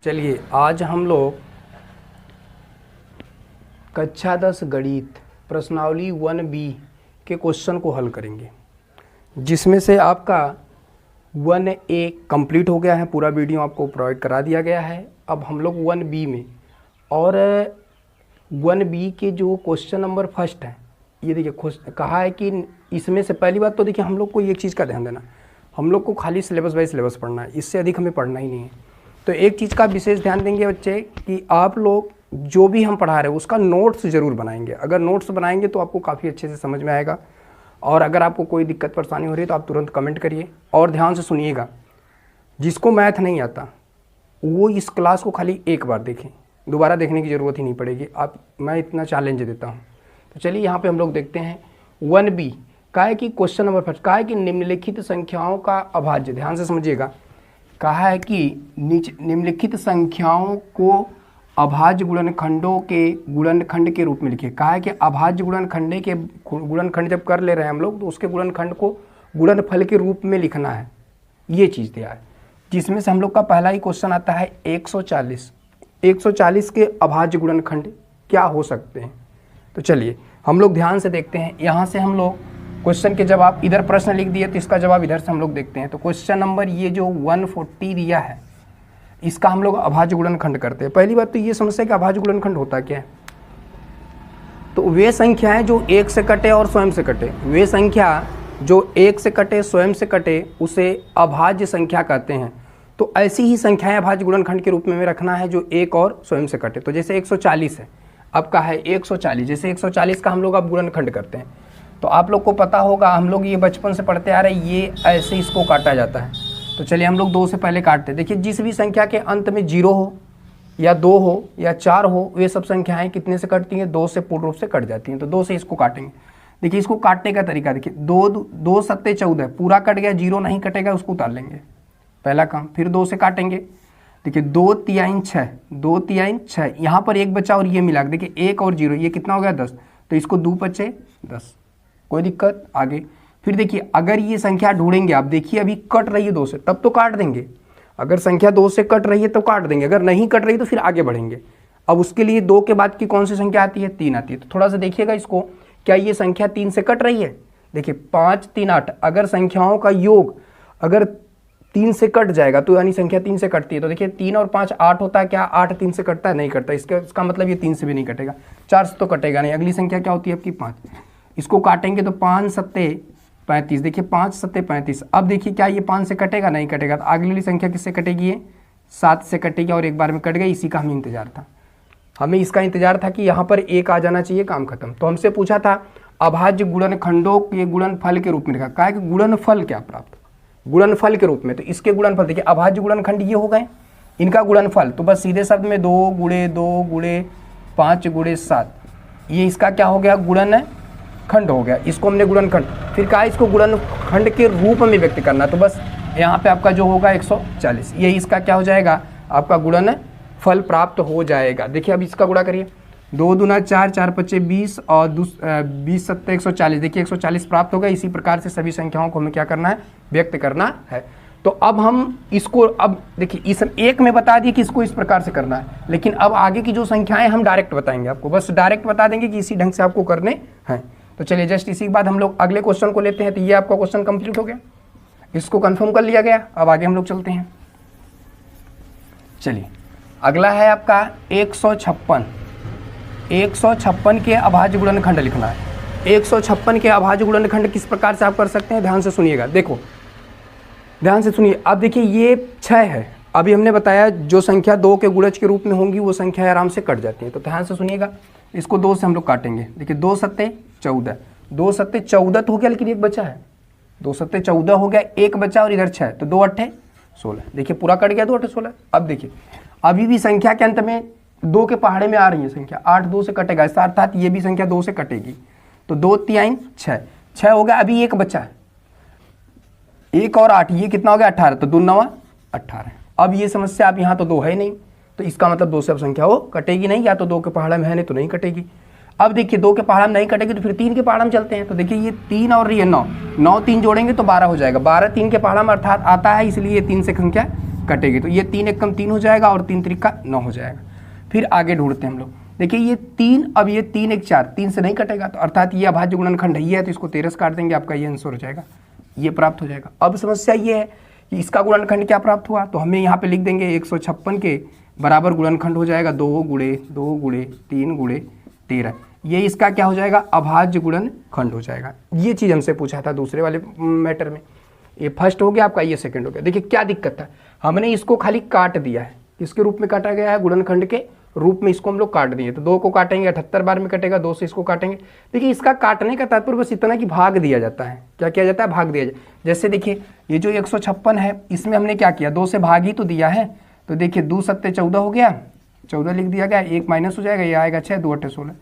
चलिए आज हम लोग कक्षा 10 गणित प्रश्नावली 1B के क्वेश्चन को हल करेंगे, जिसमें से आपका 1A कंप्लीट हो गया है। पूरा वीडियो आपको प्रोवाइड करा दिया गया है। अब हम लोग 1B में, और 1B के जो क्वेश्चन नंबर फर्स्ट है, ये देखिए कहा है कि इसमें से पहली बात तो देखिए हम लोग को एक चीज़ का ध्यान देना, हम लोग को खाली सिलेबस बाई सिलेबस पढ़ना है, इससे अधिक हमें पढ़ना ही नहीं है। तो एक चीज़ का विशेष ध्यान देंगे बच्चे कि आप लोग जो भी हम पढ़ा रहे हैं उसका नोट्स ज़रूर बनाएंगे। अगर नोट्स बनाएंगे तो आपको काफ़ी अच्छे से समझ में आएगा। और अगर आपको कोई दिक्कत परेशानी हो रही है तो आप तुरंत कमेंट करिए और ध्यान से सुनिएगा। जिसको मैथ नहीं आता वो इस क्लास को खाली एक बार देखें, दोबारा देखने की ज़रूरत ही नहीं पड़ेगी। मैं इतना चैलेंज देता हूँ। तो चलिए यहाँ पे हम लोग देखते हैं 1B का है कि क्वेश्चन नंबर फर्स्ट का है कि निम्नलिखित संख्याओं का अभाज्य, ध्यान से समझिएगा, कहा है कि निम्नलिखित संख्याओं को अभाज्य गुणनखंडों के गुणनखंड के रूप में लिखिए। कहा है कि अभाज्य गुणनखंड जब कर ले रहे हैं हम लोग तो उसके गुणनखंड को गुणनफल के रूप में लिखना है। ये चीज़ दिया है, जिसमें से हम लोग का पहला ही क्वेश्चन आता है 140। 140 के अभाज्य गुणनखंड क्या हो सकते हैं? तो चलिए हम लोग ध्यान से देखते हैं। यहाँ से हम लोग क्वेश्चन के जवाब, इधर प्रश्न लिख दिए तो इसका जवाब इधर से हम लोग देखते हैं। तो क्वेश्चन नंबर ये जो 140 दिया है इसका हम लोग अभाज्य गुणनखंड करते हैं। पहली बात तो ये समझते हैं कि अभाज्य गुणनखंड होता क्या है। तो वे संख्याएं जो एक से कटे और स्वयं से कटे, वे संख्या जो एक से कटे स्वयं से कटे उसे अभाज्य संख्या कहते हैं। तो ऐसी ही संख्याएं अभाज्य गुणनखंड के रूप में रखना है जो एक और स्वयं से कटे। तो जैसे 140 है, अब का है 140, जैसे 140 का हम लोग अब गुणनखंड करते हैं। तो आप लोग को पता होगा, हम लोग ये बचपन से पढ़ते आ रहे हैं, ये ऐसे इसको काटा जाता है। तो चलिए हम लोग 2 से पहले काटते हैं। देखिए जिस भी संख्या के अंत में 0 हो या 2 हो या 4 हो, वे सब संख्याएं कितने से कटती हैं? 2 से पूर्ण रूप से कट जाती हैं। तो 2 से इसको काटेंगे। देखिए इसको काटने का तरीका देखिए, 2 सत्ते 14 पूरा कट गया, 0 नहीं कटेगा, उसको उतार लेंगे, पहला काम। फिर 2 से काटेंगे, देखिए 2 तिहाई 6, 2 तिहाई 6, यहाँ पर एक बचा और ये मिला, देखिए 1 और 0, ये कितना हो गया? 10। तो इसको 2 पचे 10, कोई दिक्कत? आगे फिर देखिए अगर ये संख्या ढूंढेंगे आप, देखिए अभी कट रही है 2 से, तब तो काट देंगे। अगर संख्या 2 से कट रही है तो काट देंगे, अगर नहीं कट रही तो फिर आगे बढ़ेंगे। अब उसके लिए 2 के बाद की कौन सी संख्या आती है? 3 आती है। तो थोड़ा सा देखिएगा इसको, क्या ये संख्या 3 से कट रही है? देखिए 5 3 8, अगर संख्याओं का योग अगर 3 से कट जाएगा तो यानी संख्या 3 से कटती है। तो देखिए 3 और 5 8 होता है, क्या 8 3 से कटता है? नहीं कटता। इसका मतलब ये 3 से भी नहीं कटेगा, 4 से तो कटेगा नहीं। अगली संख्या क्या होती है आपकी? 5। इसको काटेंगे तो 5 सत्ते 35, देखिए 5 सत्ते 35। अब देखिए क्या ये 5 से कटेगा? नहीं कटेगा। तो अगली संख्या किससे कटेगी? ये 7 से कटेगी, और एक बार में कट गई। इसी का हमें इंतजार था, हमें इसका इंतजार था कि यहाँ पर 1 आ जाना चाहिए, काम खत्म। तो हमसे पूछा था अभाज्य गुणनखंडों के गुणनफल के रूप में लिखा। कहा है कि गुणनफल क्या प्राप्त? गुणनफल के रूप में। तो इसके गुणनफल देखिए, अभाज्य गुणनखंड ये हो गए, इनका गुणनफल तो बस सीधे शब्द में 2 गुणे 2 गुणे 5 गुणे 7, ये इसका क्या हो गया? गुणनखंड हो गया। इसको हमने गुणनखंड, फिर कहा इसको गुणनखंड के रूप में व्यक्त करना। तो बस यहाँ पे आपका जो होगा 140, ये इसका क्या हो जाएगा? आपका गुणनफल प्राप्त हो जाएगा। देखिए अब इसका गुणा करिए, 2 दूना 4, 4 पच्चे 20 और 20 सत्ते 140। देखिए 140 प्राप्त होगा। इसी प्रकार से सभी संख्याओं को हमें क्या करना है? व्यक्त करना है। तो अब हम इसको, अब देखिए इस एक में बता दिए कि इसको इस प्रकार से करना है, लेकिन अब आगे की जो संख्याएं हम डायरेक्ट बताएंगे आपको, बस डायरेक्ट बता देंगे कि इसी ढंग से आपको करने हैं। तो चलिए जस्ट इसी के बाद हम लोग अगले क्वेश्चन को लेते हैं। तो ये आपका क्वेश्चन कंप्लीट हो गया, इसको कंफर्म कर लिया गया। अब आगे हम लोग चलते हैं। चलिए अगला है आपका 156। 156 के अभाज्य गुणनखंड लिखना है। 156 के अभाज्य गुणनखंड किस प्रकार से आप कर सकते हैं? ध्यान से सुनिएगा, देखो ध्यान से सुनिए। अब देखिए ये 6 है, अभी हमने बताया जो संख्या 2 के गुणज के रूप में होंगी वो संख्या आराम से कट जाती है। तो ध्यान से सुनिएगा, इसको 2 से हम लोग काटेंगे। देखिए 2 सत्ते 14, 2 सत्ते 14 तो हो गया, लेकिन एक बचा है। 2 सत्ते 14 हो गया, एक बचा और इधर 6, तो 2 अट्ठे 16। देखिए पूरा कट गया, 2 अट्ठे 16। अब देखिए अभी भी संख्या के अंत में 2 के पहाड़े में आ रही है संख्या, 8 2 से कटेगा, इसका अर्थात ये भी संख्या 2 से कटेगी। तो 2 तिहाई 6, 6 हो गया, अभी एक बचा है, 1 और 8, ये कितना हो गया? 18। तो 2 9 18। अब ये समस्या, अब यहाँ तो 2 है नहीं, तो इसका मतलब 2 से अब संख्या वो कटेगी नहीं, या तो 2 के पहाड़ा में है नहीं तो नहीं कटेगी। अब देखिए 2 के पहाड़ा में नहीं कटेगी तो फिर 3 के पहाड़ा में चलते हैं। तो देखिए ये 3 और ये 9, 9 3 जोड़ेंगे तो 12 हो जाएगा, 12 3 के पहाड़ा में अर्थात आता है, इसलिए ये 3 से संख्या कटेगी। तो ये 3 एक कम 3 हो जाएगा और 3 त्रिका 9 हो जाएगा। फिर आगे ढूंढते हैं हम लोग। देखिए ये 3, अब ये 3 एक 4, 3 से नहीं कटेगा, तो अर्थात ये अभाज्य गुणनखंड ही है, तो इसको 13 से काट देंगे, आपका ये आंसर हो जाएगा, ये प्राप्त हो जाएगा। अब समस्या ये है कि इसका गुणनखंड क्या प्राप्त हुआ, तो हमें यहाँ पे लिख देंगे 156 के बराबर गुणनखंड हो जाएगा 2 गुणे 2 गुणे 3 गुणे 13। ये इसका क्या हो जाएगा, अभाज्य गुणनखंड हो जाएगा। ये चीज़ हमसे पूछा था दूसरे वाले मैटर में। ये फर्स्ट हो गया आपका, ये सेकंड हो गया। देखिए क्या दिक्कत था, हमने इसको खाली काट दिया है, किसके रूप में काटा गया है, गुणनखंड के रूप में इसको हम लोग काट दिए। तो 2 को काटेंगे 78 बार में कटेगा, 2 से इसको काटेंगे। देखिए इसका काटने का तात्पर्य बस इतना कि भाग दिया जाता है। क्या किया जाता है, भाग दिया जाए। जैसे देखिए ये जो 156 है, इसमें हमने क्या किया, 2 से भाग ही तो दिया है। तो देखिए 2 सत्ते 14 हो गया, 14 लिख दिया गया, 1 माइनस हो जाएगा, ये आएगा 6, 2 8 16।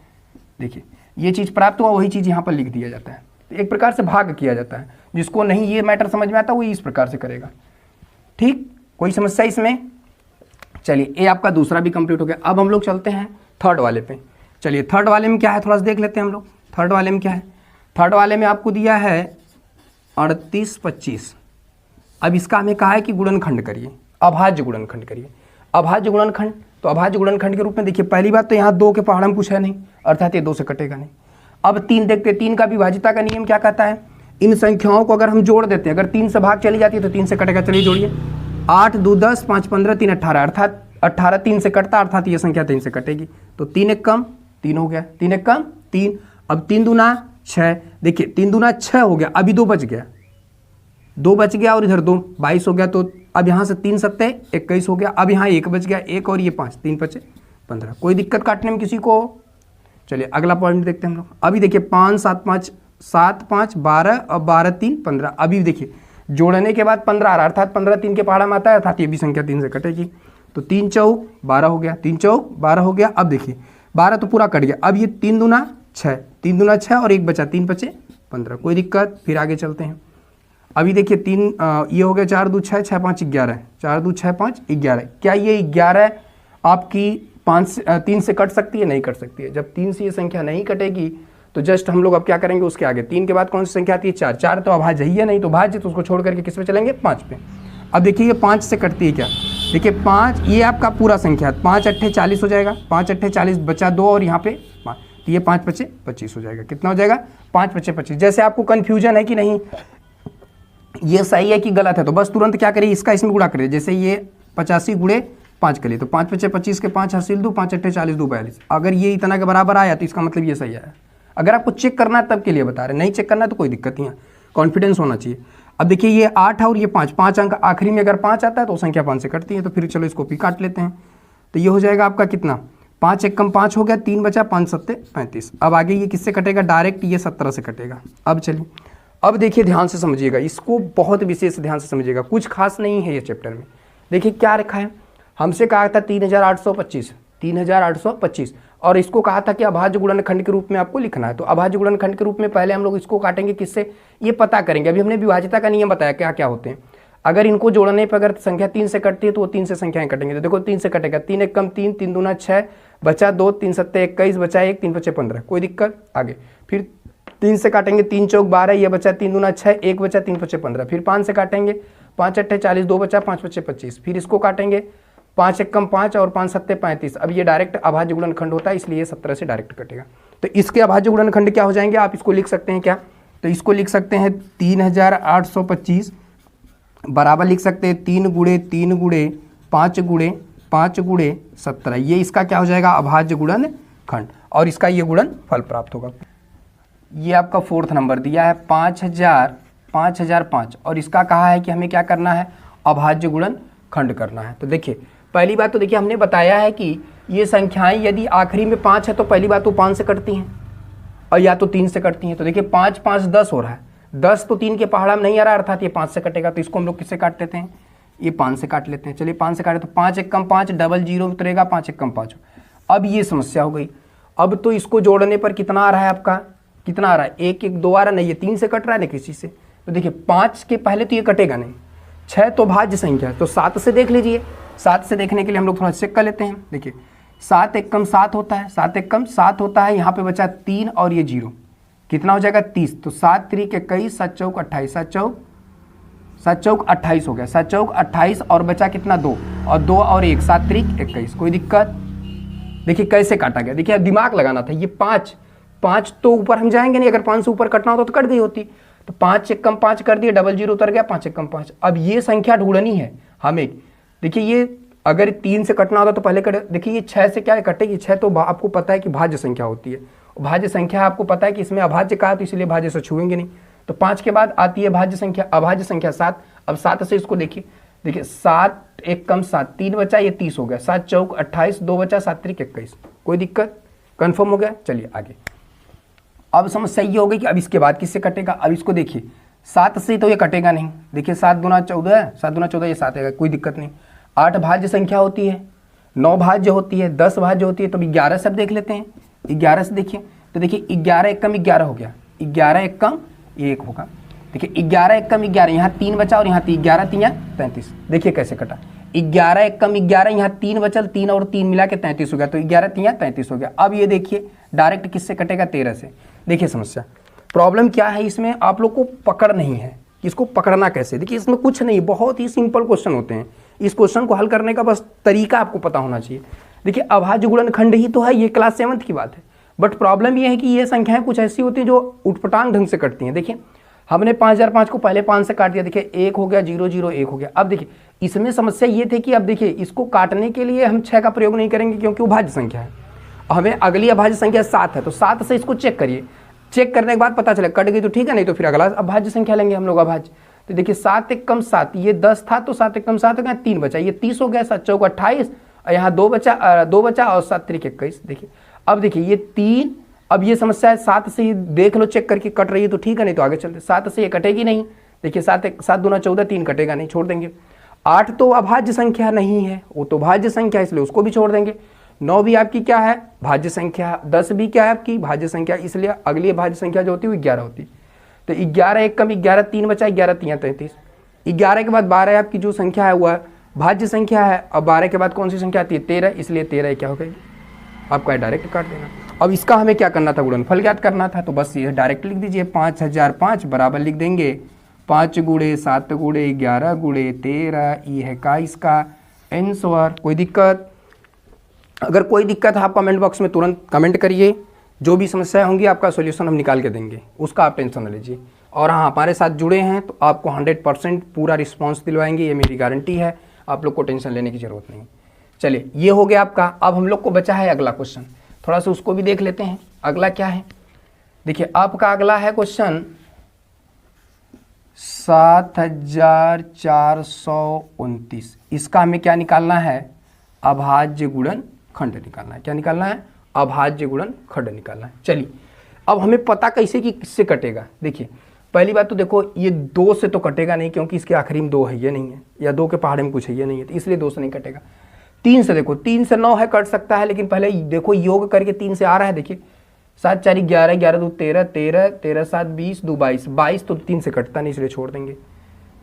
देखिए ये चीज़ प्राप्त हुआ, वही चीज़ यहाँ पर लिख दिया जाता है। तो एक प्रकार से भाग किया जाता है। जिसको नहीं ये मैटर समझ में आता वो इस प्रकार से करेगा। ठीक, कोई समस्या इसमें। चलिए ये आपका दूसरा भी कंप्लीट हो गया। अब हम लोग चलते हैं थर्ड वाले पे। चलिए थर्ड वाले में क्या है, थोड़ा सा देख लेते हैं हम लोग। थर्ड वाले में क्या है, थर्ड वाले में आपको दिया है 38 25। अब इसका हमें कहा है कि गुणनखंड करिए, अभाज्य गुणनखंड करिए। अभाज्य गुणनखंड, तो अभाज्य गुणनखंड के रूप में देखिए पहली बात तो यहाँ 2 के पहाड़ में कुछ है नहीं, अर्थात ये 2 से कटेगा नहीं। अब 3 देखते, 3 का विभाज्यता का नियम क्या कहता है, इन संख्याओं को अगर हम जोड़ देते हैं, अगर 3 से भाग चली जाती है तो 3 से कटेगा। चलिए जोड़िए, 8 2 10 5 15 3 18, अर्थात 18 3 से कटता, अर्थात ये संख्या 3 से कटेगी। तो 3 एक कम 3 हो गया, 3 एक कम 3। अब 3 दूना 6, देखिए 3 दूना 6 हो गया, अभी 2 बच गया, 2 बच गया और इधर 2 22 हो गया। तो अब यहाँ से 3 सत्ते 21 हो गया, अब यहाँ 1 बच गया, 1 और ये 5, 3 5 15। कोई दिक्कत काटने में किसी को। चलिए अगला पॉइंट देखते हैं हम लोग। अभी देखिए 5 7 5 7 5 12 और 12 3 15। अभी देखिए जोड़ने के बाद 15 आ रहा, अर्थात 15 3 के पहाड़ा में आता है, अर्थात ये भी संख्या 3 से कटेगी। तो 3 चौक 12 हो गया, 3 चौक 12 हो गया। अब देखिए 12 तो पूरा कट गया, अब ये 3 दूना 6, 3 दूना 6 और 1 बचा, 3 5 15। कोई दिक्कत, फिर आगे चलते हैं। अभी देखिए 3 ये हो गया, 4 2 6 6 5 11, 4 2 6 5 11। क्या ये 11 आपकी 3 से कट सकती है, नहीं कट सकती है। जब 3 से ये संख्या नहीं कटेगी तो जस्ट हम लोग अब क्या करेंगे, उसके आगे 3 के बाद कौन सी संख्या आती है, 4। 4 तो अभाज्य ही है नहीं, तो भाज्य, तो उसको छोड़ करके किस पे चलेंगे, 5 पे। अब देखिए ये 5 से कटती है क्या, देखिए 5 ये आपका पूरा संख्या, 5 8 40 हो जाएगा, 5 8 40 बचा 2 और यहाँ पे 5, तो ये 5 5 25 हो जाएगा। कितना हो जाएगा, 5 5 25। जैसे आपको कन्फ्यूजन है कि नहीं ये सही है कि गलत है, तो बस तुरंत क्या करिए, इसका इसमें गुणा करिए। जैसे ये 85 गुणे 5 करिए, तो 5 5 25 के 5 हासिल दो, 5 8 40 2 42। अगर ये इतना के बराबर आया तो इसका मतलब ये सही आया। अगर आपको चेक करना है तब के लिए बता रहे, नहीं चेक करना है तो कोई दिक्कत नहीं है, कॉन्फिडेंस होना चाहिए। अब देखिए ये 8 है और ये 5 अंक आखिरी में अगर 5 आता है तो संख्या 5 से कटती है। तो फिर चलो इसको भी काट लेते हैं। तो ये हो जाएगा आपका कितना, 5 एक कम 5 हो गया, 3 बचा, 5 7 35। अब आगे ये किससे कटेगा, डायरेक्ट ये 17 से कटेगा। अब चलिए अब देखिए ध्यान से समझिएगा, इसको बहुत विशेष ध्यान से समझिएगा, कुछ खास नहीं है ये चैप्टर में। देखिए क्या रखा है, हमसे कहा था 3825, 3825, और इसको कहा था कि अभाज्य गुणनखंड के रूप में आपको लिखना है। तो अभाज्य गुणनखंड के रूप में पहले हम लोग इसको काटेंगे किससे, ये पता करेंगे। अभी हमने विभाज्यता का नियम बताया क्या क्या होते हैं। अगर इनको जोड़ने पर अगर संख्या 3 से कटती है तो वो 3 से संख्याएं कटेंगे। तो देखो 3 से कटेगा, 3 एक कम 3, 3 दूना 6, बचा 2, 3 7 21, बचा 1, 3 5 15। कोई दिक्कत, आगे फिर 3 से काटेंगे, 3 चौक 12, ये बचा 3 दूना 6, 1 बचा, 3 5 15। फिर 5 से काटेंगे, 5 8 40, 2 बचा, 5 5 25। फिर इसको काटेंगे, 5 एक कम 5 और 5 7 35। अब ये डायरेक्ट अभाज्य गुणनखंड होता है, इसलिए 17 से डायरेक्ट कटेगा। तो इसके अभाज्य गुणनखंड क्या हो जाएंगे, आप इसको लिख सकते हैं क्या, तो इसको लिख सकते हैं 3825 बराबर लिख सकते हैं 3 गुणे 3 गुणे 5 गुणे 5 गुणे 17। ये इसका क्या हो जाएगा, अभाज्य गुणनखंड, और इसका ये गुणन फल प्राप्त होगा। ये आपका 4th नंबर दिया है 5005, और इसका कहा है कि हमें क्या करना है, अभाज्य गुणनखंड करना है। तो देखिए पहली बात तो देखिए हमने बताया है कि ये संख्याएं यदि आखिरी में 5 है तो पहली बात तो 5 से कटती हैं और या तो 3 से कटती हैं। तो देखिए 5 5 10 हो रहा है, 10 तो 3 के पहाड़ा में नहीं आ रहा, अर्थात ये 5 से कटेगा। तो इसको हम लोग किससे काट लेते हैं, ये 5 से काट लेते हैं। चलिए 5 से काटे तो 5 एक कम 5, डबल 0 उतरेगा, 5 एक कम 5। अब ये समस्या हो गई। अब तो इसको जोड़ने पर कितना आ रहा है आपका, कितना आ रहा है, 1 1 2 आ रहा, नहीं ये 3 से कट रहा है ना किसी से। तो देखिए 5 के पहले तो ये कटेगा नहीं, 6 तो भाज्य संख्या है, तो 7 से देख लीजिए। 7 से देखने के लिए हम लोग थोड़ा चेक कर लेते हैं। देखिए 7 एक कम 7 होता है, 7 एक कम 7 होता है, यहाँ पे बचा 3 और ये 0, कितना हो जाएगा 30। तो 7 3 21, 7 चौक 28, 7 चौक 7 चौक 28 हो गया, 7 चौक 28 और बचा कितना 2, और 2 और 1 7 त्रिक 21। कोई दिक्कत? देखिए कैसे काटा गया, देखिए दिमाग लगाना था। ये 5 तो ऊपर हम जाएंगे नहीं, अगर 5 से ऊपर कटना होता तो कट गई होती। तो 5 एक कम 5 कर दिए, डबल जीरो उतर गया, 5 एक कम 5। अब ये संख्या ढूंढनी है हमें। देखिए ये अगर 3 से कटना होता तो पहले कट, देखिए ये 6 से क्या कटेगी, 6 तो आपको पता है कि भाज्य संख्या होती है। भाज्य संख्या आपको पता है कि इसमें अभाज्य का है, तो इसलिए भाज्य से छुएंगे नहीं। तो 5 के बाद आती है भाज्य संख्या, अभाज्य संख्या 7। अब 7 से इसको देखिए, 7 एक कम 7, 3 बचा, ये 30 हो गया। 7 चौक 28, 2 बचा, 7 त्रिक 21। कोई दिक्कत? कंफर्म हो गया। चलिए आगे। अब समस्या ये हो गई कि अब इसके बाद किससे कटेगा। अब इसको देखिए, 7 से तो ये कटेगा नहीं। देखिए 7 दूना 14, 7 दूना 14, ये 7 है, कोई दिक्कत नहीं। 8 भाज्य संख्या होती है, 9 भाज्य होती है, 10 भाज्य होती है। तो 11 सब देख लेते हैं। 11 से देखिए, तो देखिए 11 एक कम 11 हो गया, 11 एक कम 1 होगा। देखिए 11 एक कम 11, यहाँ 3 बचा और यहाँ 11 3 33। देखिए कैसे कटा, 11 एक कम 11, यहाँ 3 बचल, 3 और 3 मिला के 33 हो गया। तो 11 3 33 हो गया। अब ये देखिए डायरेक्ट किससे कटेगा, 13 से। देखिए समस्या, प्रॉब्लम क्या है इसमें, आप लोग को पकड़ नहीं है कि इसको पकड़ना कैसे। देखिए इसमें कुछ नहीं, बहुत ही सिंपल क्वेश्चन होते हैं। इस क्वेश्चन को हल करने का बस तरीका आपको पता होना चाहिए। देखिए अभाज्य गुणनखंड ही तो है, ये क्लास 7th की बात है। बट प्रॉब्लम ये है कि ये संख्याएं कुछ ऐसी होती हैं जो उटपटांग ढंग से कटती हैं। देखिए हमने 5005 को पहले 5 से काट दिया, देखिए 1 हो गया, 0 0 1 हो गया। अब देखिए इसमें समस्या ये थी कि अब देखिए इसको काटने के लिए हम 6 का प्रयोग नहीं करेंगे क्योंकि वो भाज्य संख्या है। हमें अगली अभाज्य संख्या 7 है, तो 7 से इसको चेक करिए। चेक करने के बाद पता चले कट गई तो ठीक है, नहीं तो फिर अगला अभाज्य संख्या लेंगे हम लोग अभाज्य। तो देखिए 7 एक कम 7, ये 10 था तो 7 एक कम 7 हो गया, 3 बचा, ये 30 हो गया। 7 चौक 28 और यहाँ 2 बचा और 7 त्रिक 21। देखिए अब देखिए ये 3, अब ये समस्या है 7 से ही देख लो चेक करके कट रही है तो ठीक है, नहीं तो आगे चलते। 7 से ये कटेगी नहीं। देखिए 7 दूना 14, 3 कटेगा नहीं, छोड़ देंगे। 8 तो अभाज्य संख्या नहीं है, वो तो भाज्य संख्या, इसलिए उसको भी छोड़ देंगे। 9 भी आपकी क्या है, भाज्य संख्या। 10 भी क्या है आपकी, भाज्य संख्या, इसलिए अगली भाज्य संख्या जो होती है वो 11 होती है। तो 11 एक कम 11, 3 बचा, 11 3 33। 11 के बाद 12 आपकी जो संख्या है वह भाज्य संख्या है। अब 12 के बाद कौन सी संख्या आती है, 13, इसलिए 13 क्या हो गई आपका, डायरेक्ट काट देना। अब इसका हमें क्या करना था, गुणनफल ज्ञात करना था। तो बस ये डायरेक्ट लिख दीजिए, 5005 बराबर लिख देंगे 5 गुणे 7 गुणे 11 गुणे 13, ये है का इसका आंसर। कोई दिक्कत? अगर कोई दिक्कत है आप कमेंट बॉक्स में तुरंत कमेंट करिए। जो भी समस्याएं होंगी आपका सॉल्यूशन हम निकाल के देंगे, उसका आप टेंशन न लीजिए। और हाँ, हमारे साथ जुड़े हैं तो आपको 100% पूरा रिस्पांस दिलवाएंगे, ये मेरी गारंटी है। आप लोग को टेंशन लेने की जरूरत नहीं। चलिए ये हो गया आपका। अब हम लोग को बचा है अगला क्वेश्चन, थोड़ा सा उसको भी देख लेते हैं। अगला क्या है, देखिए आपका अगला है क्वेश्चन 7429। इसका हमें क्या निकालना है, अभाज्य गुणनखंड निकालना है। क्या निकालना है, अभाज्य गुणनखंड निकालना है। चलिए अब हमें पता कैसे कि किससे कटेगा। देखिए पहली बात तो देखो, ये 2 से तो कटेगा नहीं क्योंकि इसके आखिरी में 2 है, ये नहीं है, या 2 के पहाड़े में कुछ है, ये नहीं है, तो इसलिए 2 से नहीं कटेगा। 3 से देखो, 3 से 9 है, कट सकता है, लेकिन पहले देखो योग करके 3 से आ रहा है। देखिए 7 4 11, 11 2 13, 13 13 7 20, 2 22, 22 तो 3 से कटता नहीं, इसलिए छोड़ देंगे।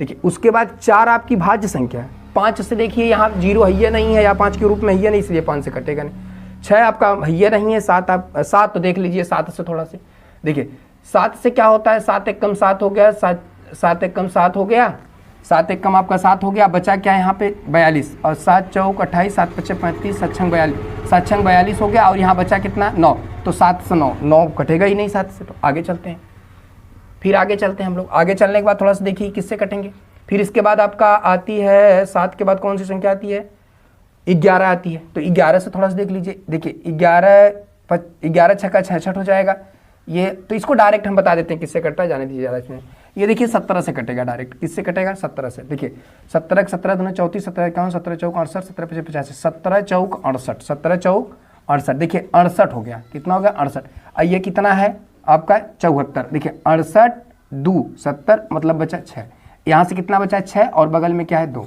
देखिए उसके बाद 4 आपकी भाज्य संख्या है। 5 से देखिए यहाँ 0 है नहीं है, या 5 के रूप में है नहीं, इसलिए 5 से कटेगा नहीं। 6 आपका है नहीं है, 7 तो देख लीजिए, 7 से थोड़ा से देखिए 7 से क्या होता है, 7 एक कम 7 हो गया, 7 एक कम 7 हो गया, 7 एक कम आपका 7 हो गया। बचा क्या यहाँ पे 42, और 7 चौक 28, 7 पचे 35, 7 छंग 42, 7 छंग 42 हो गया। और यहाँ बचा कितना 9, तो 7 से 9 कटेगा ही नहीं 7 से। तो आगे चलते हैं, फिर आगे चलते हैं हम लोग। आगे चलने के बाद थोड़ा सा देखिए किससे कटेंगे। फिर इसके बाद आपका आती है 7 के बाद कौन सी संख्या आती है, 11 आती है। तो 11 से थोड़ा सा देख लीजिए। देखिए 11 छक्का 66 हो जाएगा ये, तो इसको डायरेक्ट हम बता देते हैं किससे कटता है, जाने दीजिए ज़्यादा इसमें। ये देखिए 17 से कटेगा डायरेक्ट। किससे कटेगा, 17 से। देखिए 17 17 दूना 34, 17 51, 17 चौक 68, 17 पचे 85, 17 चौक 68, 17 चौक 68। देखिए 68 हो गया, कितना हो गया 68। और ये कितना है आपका 74। देखिए 68 2 70, मतलब बचा 6। यहाँ से कितना बचा 6, और बगल में क्या है 2।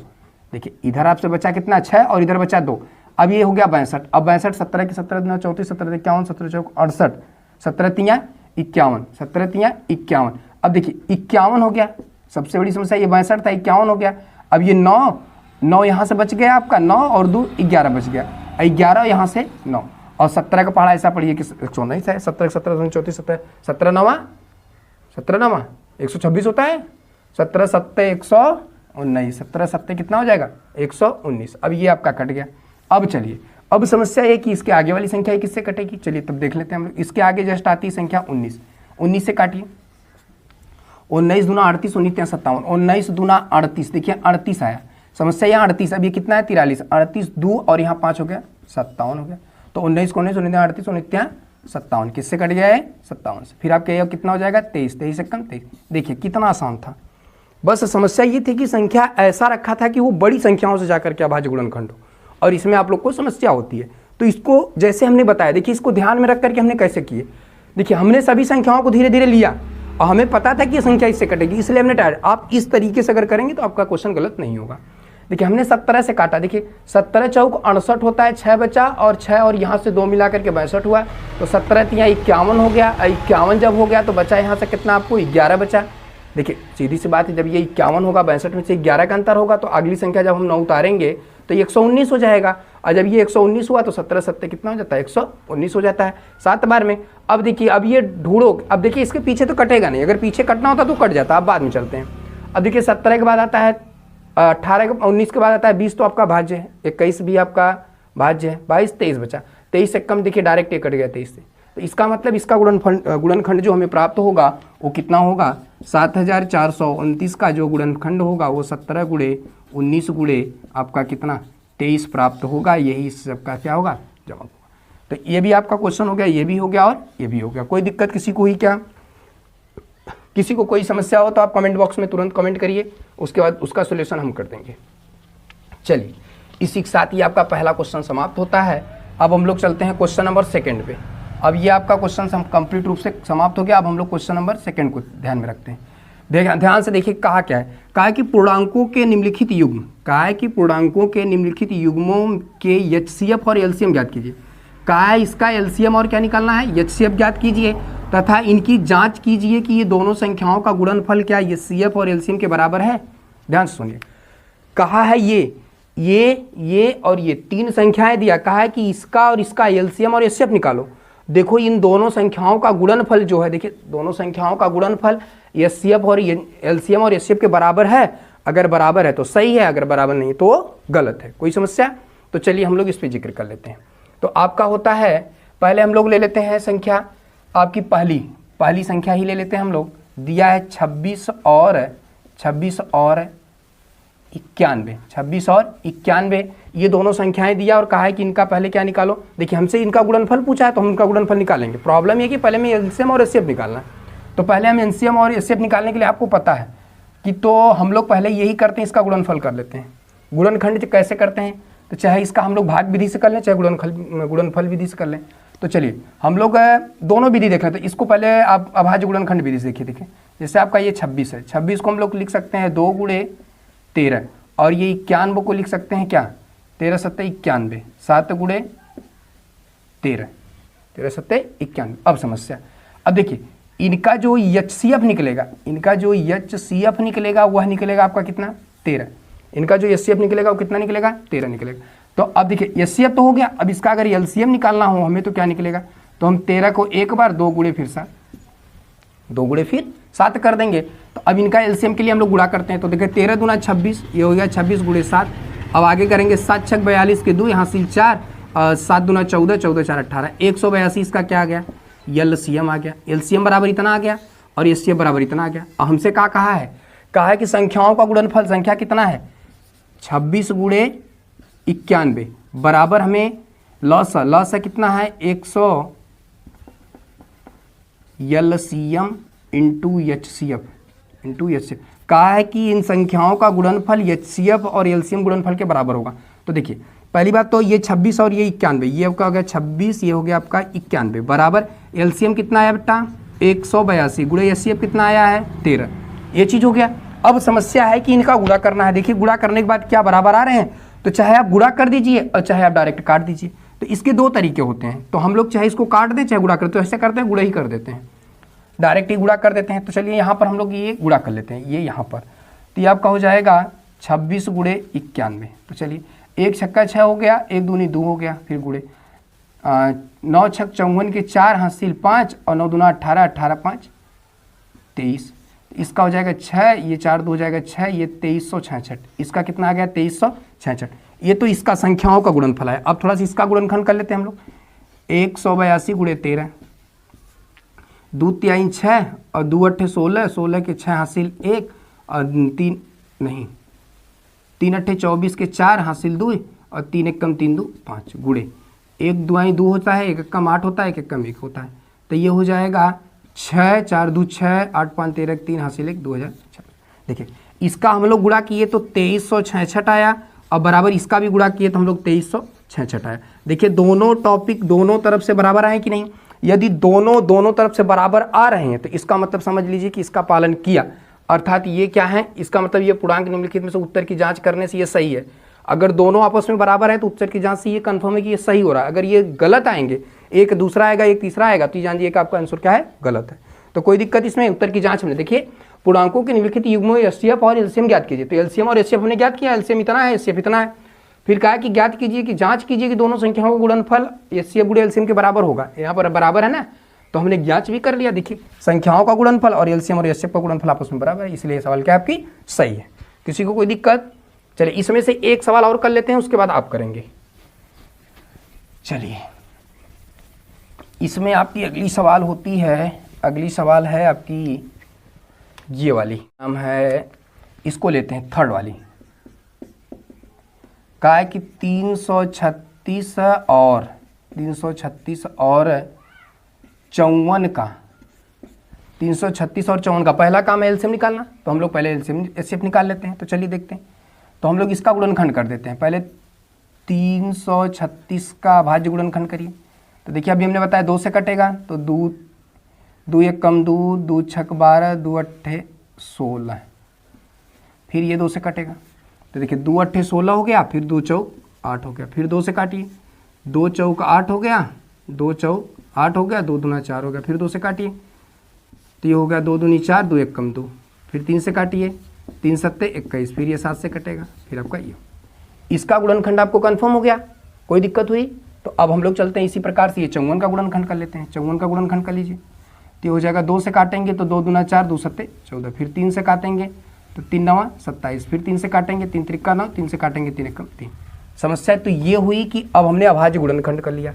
देखिए इधर आपसे बचा कितना 6, और इधर बचा 2। अब ये हो गया 62। अब 62 17 की 17 दूना 34, 17 51, 17 चौक 68, 17 3 51, 17 3 51। अब देखिए 51 हो गया। सबसे बड़ी समस्या ये 62 था, 51 हो गया। अब ये 9 यहाँ से बच गया आपका, 9 और 2 11 बच गया, 11 यहाँ से 9, और 17 का पहाड़ा ऐसा पढ़िए कि 119 है। 17 17 34, 17 9 126 होता है। 17 सत्ते 119, 17 सत्ते कितना हो जाएगा 119। अब ये आपका कट गया। अब चलिए, अब समस्या है कि इसके आगे वाली संख्या किससे कटेगी, चलिए तब देख लेते हैं हम लोग। इसके आगे जस्ट आती है संख्या 19, 19 से काटिए। 19 दूना 38, 19 57, 19 दूना 38, देखिए 38 आया। समस्या यहाँ 38, अब ये कितना है 43, 38 2 और यहाँ 5 हो गया 57 हो गया। तो 19 को 19, 19 38, 19 57 किससे कट गया है 57 से। फिर आप कहिए कितना हो जाएगा 23, 23 से कम 23। देखिए कितना आसान था। बस समस्या ये थी कि संख्या ऐसा रखा था कि वो बड़ी संख्याओं से जाकर के अभाज्य गुणनखंड हो, और इसमें आप लोग को समस्या होती है। तो इसको जैसे हमने बताया, देखिए इसको ध्यान में रख करके हमने कैसे किए। देखिए हमने सभी संख्याओं को धीरे धीरे लिया और हमें पता था कि ये संख्या इससे कटेगी, इसलिए हमने टाइड। आप इस तरीके से अगर करेंगे तो आपका क्वेश्चन गलत नहीं होगा। देखिए हमने 17 से काटा, देखिए 17 चौक 68 होता है, 6 बचा और 6 और यहाँ से 2 मिला करके 62 हुआ। तो 17 यहाँ 51 हो गया, 51 जब हो गया तो बचा यहाँ से कितना आपको 11 बचा। देखिए सीधी सी बात है, जब ये 51 होगा 62 में से 11 का अंतर होगा तो अगली संख्या जब हम 9 उतारेंगे तो ये 119 हो जाएगा। और जब ये 119 हुआ तो 17 सत्ते कितना हो जाता है 119 हो जाता है 7 बार में। अब देखिए अब ये ढूंढो, अब देखिए इसके पीछे तो कटेगा नहीं, अगर पीछे कटना होता तो कट जाता। अब बाद में चलते हैं। अब देखिए 17 के बाद आता है 18, 19 के बाद आता है 20, तो आपका भाज्य है। 21 भी आपका भाज्य है। 22 23 बचा, 23 से कम देखिए डायरेक्ट ये कट गया 23 से। तो इसका मतलब इसका गुणनखंड जो हमें प्राप्त होगा वो कितना होगा 7429 का जो गुणनखंड होगा वो 17 गुणे 19 गुणे आपका कितना 23 प्राप्त होगा। यही सबका क्या होगा जवाब होगा। तो ये भी आपका क्वेश्चन हो गया, ये भी हो गया और ये भी हो गया। कोई दिक्कत किसी को ही क्या, किसी को कोई समस्या हो तो आप कमेंट बॉक्स में तुरंत कमेंट करिए, उसके बाद उसका सोल्यूशन हम कर देंगे। चलिए इसी के साथ ही आपका पहला क्वेश्चन समाप्त होता है। अब हम लोग चलते हैं क्वेश्चन नंबर 2 पे। अब ये आपका क्वेश्चन कंप्लीट रूप से समाप्त हो गया। अब हम लोग क्वेश्चन नंबर 2 को ध्यान में रखते हैं। ध्यान से देखिए कहा क्या है, कहा है कि पूर्णांकों के निम्नलिखित युग्म, कहा है कि पूर्णांकों के निम्नलिखित युग्मों के एचसीएफ और एलसीएम ज्ञात कीजिए। कहा है इसका एलसीएम और क्या निकालना है एचसीएफ ज्ञात कीजिए तथा इनकी जांच कीजिए कि ये दोनों संख्याओं का गुणनफल क्या एचसीएफ और एलसीएम के बराबर है। ध्यान से सुनिए, कहा है ये और ये 3 संख्याएं दिया, कहा है कि इसका और इसका एलसीएम और एचसीएफ निकालो। देखो इन दोनों संख्याओं का गुणनफल जो है, देखिए दोनों संख्याओं का गुणनफल एचसीएफ और एलसीएम और एचसीएफ के बराबर है। अगर बराबर है तो सही है, अगर बराबर नहीं तो गलत है। कोई समस्या? तो चलिए हम लोग इस पे जिक्र कर लेते हैं। तो आपका होता है, पहले हम लोग ले लेते हैं संख्या आपकी पहली संख्या ही ले लेते हैं हम लोग। दिया है 26 और 91, ये दोनों संख्याएं दिया और कहा है कि इनका पहले क्या निकालो। देखिए हमसे इनका गुणनफल पूछा है तो हम इनका गुणनफल निकालेंगे। प्रॉब्लम ये कि पहले में एलसीएम और एचसीएफ निकालना है। तो पहले हम एलसीएम और एचसीएफ निकालने के लिए आपको पता है कि तो हम लोग पहले यही करते हैं, इसका गुणनफल कर लेते हैं। गुणनखंड कैसे करते हैं, तो चाहे इसका हम लोग भाग विधि से कर लें, चाहे गुणनफल विधि से कर लें। तो चलिए हम लोग दोनों विधि देख लेते हैं। इसको पहले आप अभाज्य गुणनखंड विधि से देखिए। जैसे आपका ये 26 है, 26 को हम लोग लिख सकते हैं 2 गुणे 13 और ये 91 को लिख सकते हैं क्या 13 सत्ते 91, 7 गुणे 13, 13 सत्ते 91। अब समस्या, अब देखिए इनका जो एचसीएफ निकलेगा, वह निकलेगा आपका कितना 13। इनका जो एचसीएफ निकलेगा वो कितना निकलेगा 13 निकलेगा। तो अब देखिए एचसीएफ तो हो गया, अब इसका अगर एलसीएम निकालना हो हमें तो क्या निकलेगा, तो हम 13 को एक बार 2 गुणे फिर 7, 2 गुणे फिर 7 कर देंगे। तो अब इनका एलसीएम के लिए हम लोग गुणा करते हैं। तो देखिए 13 दूना 26, ये हो गया 26 गुणे 7। अब आगे करेंगे 7 छक 42 के 2, यहाँ से 4, 7 दूना 14, 14 4 18, 182 इसका क्या आ गया एलसीएम आ गया। एलसीएम बराबर इतना आ गया और एचसीएफ बराबर इतना आ गया। अब हमसे क्या कहा है कि संख्याओं का गुणनफल संख्या कितना है 26 गुणे 91 बराबर हमें लॉस कितना है 100 एलसीएम इंटू एचसीएफ। कहा है कि इन संख्याओं का गुणनफल एचसीएफ और एलसीएम गुणनफल के बराबर होगा। तो देखिए पहली बात तो ये 26 और ये 91, ये आपका हो गया 26, ये हो गया आपका 91 बराबर एलसीएम कितना आया बेटा 182 गुणे एचसीएफ कितना आया है 13। ये चीज़ हो गया। अब समस्या है कि इनका गुणा करना है। देखिए गुणा करने के बाद क्या बराबर आ रहे हैं, तो चाहे आप गुणा कर दीजिए और चाहे आप डायरेक्ट काट दीजिए। तो इसके 2 तरीके होते हैं। तो हम लोग चाहे इसको काट दें चाहे गुणा करते, तो ऐसे करते हैं गुणा ही कर देते हैं, डायरेक्ट ही गुणा कर देते हैं। तो चलिए यहाँ पर हम लोग ये गुणा कर लेते हैं, ये यहाँ पर। तो ये आपका हो जाएगा 26 गुणे 91। तो चलिए 1 छक्का 6 हो गया, 1 दूनी 2 हो गया, फिर गुणे 9 छक 54 के 4 हासिल 5 और 9 दूना 18, 18 5 23। इसका हो जाएगा 6, ये 4 2 हो जाएगा 6, ये 2366। इसका कितना आ गया 2366। ये तो इसका संख्याओं का गुणनफल है। अब थोड़ा सा इसका गुणनखंड कर लेते हैं हम लोग। 182 गुणे 13, 2 तिहाई 6 और 2 अट्ठे 16, 16 के 6 हासिल 1 और 3 अट्ठे 24 के 4 हासिल 2 और 3 एक कम 3 2 5 गुणे 1 दुआई 2 होता है, 1 कम 8 होता है, 1 कम 1 होता है। तो ये हो जाएगा 6 4 2 6 8 5 13 3 हासिल 1 2006। देखिए इसका हम लोग गुणा किए तो 2366 आया और बराबर इसका भी गुणा किए तो हम लोग 2366 आया। देखिए दोनों टॉपिक दोनों तरफ से बराबर आए कि नहीं। यदि दोनों तरफ से बराबर आ रहे हैं तो इसका मतलब समझ लीजिए कि इसका पालन किया, अर्थात ये क्या है, इसका मतलब ये पूर्णांक निम्नलिखित में से उत्तर की जांच करने से ये सही है। अगर दोनों आपस में बराबर है तो उत्तर की जांच से ये कंफर्म है कि ये सही हो रहा है। अगर ये गलत आएंगे, एक दूसरा आएगा एक तीसरा आएगा, तो ये जानिए कि आपका आंसर क्या है, गलत है। तो कोई दिक्कत इसमें उत्तर की जांच में। देखिए पूर्णांकों के निम्नलिखित युग्मों एचसीएफ और एलसीएम ज्ञात कीजिए। तो एलसीएम और एचसीएफ हमने ज्ञात किया, एलसीएम इतना है, एचसीएफ इतना है। फिर कहा कि ज्ञात कीजिए कि जांच कीजिए कि दोनों संख्याओं का गुणनफल एचसीएफ गुणे एलसीएम के बराबर होगा। यहाँ पर बराबर है ना, तो हमने जांच भी कर लिया। देखिए संख्याओं का गुणनफल और एलसीएम और एचसीएफ का गुणनफल आपस में बराबर है, इसलिए सवाल क्या आपकी सही है। किसी को कोई दिक्कत? चलिए इसमें से एक सवाल और कर लेते हैं, उसके बाद आप करेंगे। चलिए इसमें आपकी अगली सवाल होती है, अगली सवाल है आपकी ये वाली, नाम है, इसको लेते हैं थर्ड वाली। कहा है कि 336 और 54 का 336 और 54 का पहला काम है एलसीएम निकालना, तो हम लोग पहले एलसीएम एचसीएफ निकाल लेते हैं। तो चलिए देखते हैं। तो हम लोग इसका गुणनखंड कर देते हैं। पहले 336 का भाज्य गुणनखंड करिए। तो देखिए अभी हमने बताया 2 से कटेगा, तो 2 एक कम 2, 2 छक 12, 2 अट्ठे 16। फिर ये 2 से कटेगा, तो देखिए 2 अट्ठे 16 हो गया, फिर 2 चौक 8 हो गया। फिर 2 से काटिए, 2 चौक 8 हो गया, 2 चौक 8 हो गया, 2 दूना 4 हो गया। फिर 2 से काटिए, तो ये हो गया 2 दूनी 4, 2 एक कम 2। फिर 3 से काटिए, 3 सत्ते 21, फिर ये 7 से कटेगा। फिर आपका ये, इसका गुणनखंड आपको कंफर्म हो गया, कोई दिक्कत हुई? तो अब हम लोग चलते हैं इसी प्रकार से ये 54 का गुणनखंड कर लेते हैं। 54 का गुणनखंड कर लीजिए, तो हो जाएगा 2 से काटेंगे तो 2 दूना 4, 2 सत्ते 14। फिर 3 से काटेंगे तो 3 9 27। फिर 3 से काटेंगे 3 त्रिका 9, 3 से काटेंगे 3 एक 3। समस्या तो ये हुई कि अब हमने अभाज्य गुणनखंड कर लिया।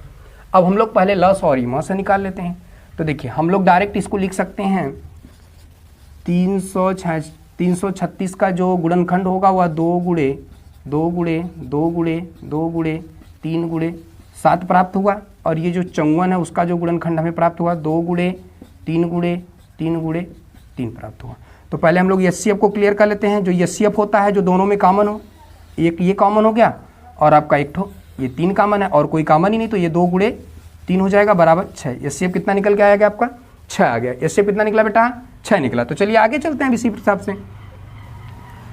अब हम लोग पहले लस और इमा से निकाल लेते हैं। तो देखिए हम लोग डायरेक्ट इसको लिख सकते हैं, 336 का जो गुणनखंड होगा वह 2 गुणे 2 गुणे 2 गुणे 2 गुणे 3 गुणे 7 प्राप्त हुआ। और ये जो 54 है उसका जो गुणनखंड हमें प्राप्त हुआ 2 गुणे 3 गुणे 3 गुणे 3 प्राप्त हुआ। तो पहले हम लोग एचसीएफ को क्लियर कर लेते हैं। जो एचसीएफ होता है जो दोनों में कॉमन हो, एक ये कॉमन हो गया और आपका एक ठो ये 3 कॉमन है और कोई कॉमन ही नहीं, तो ये 2 गुणे 3 हो जाएगा बराबर 6। एचसीएफ कितना निकल के आएगा आपका 6 आ गया। एचसीएफ कितना निकला बेटा 6 निकला। तो चलिए आगे चलते हैं इसी हिसाब से।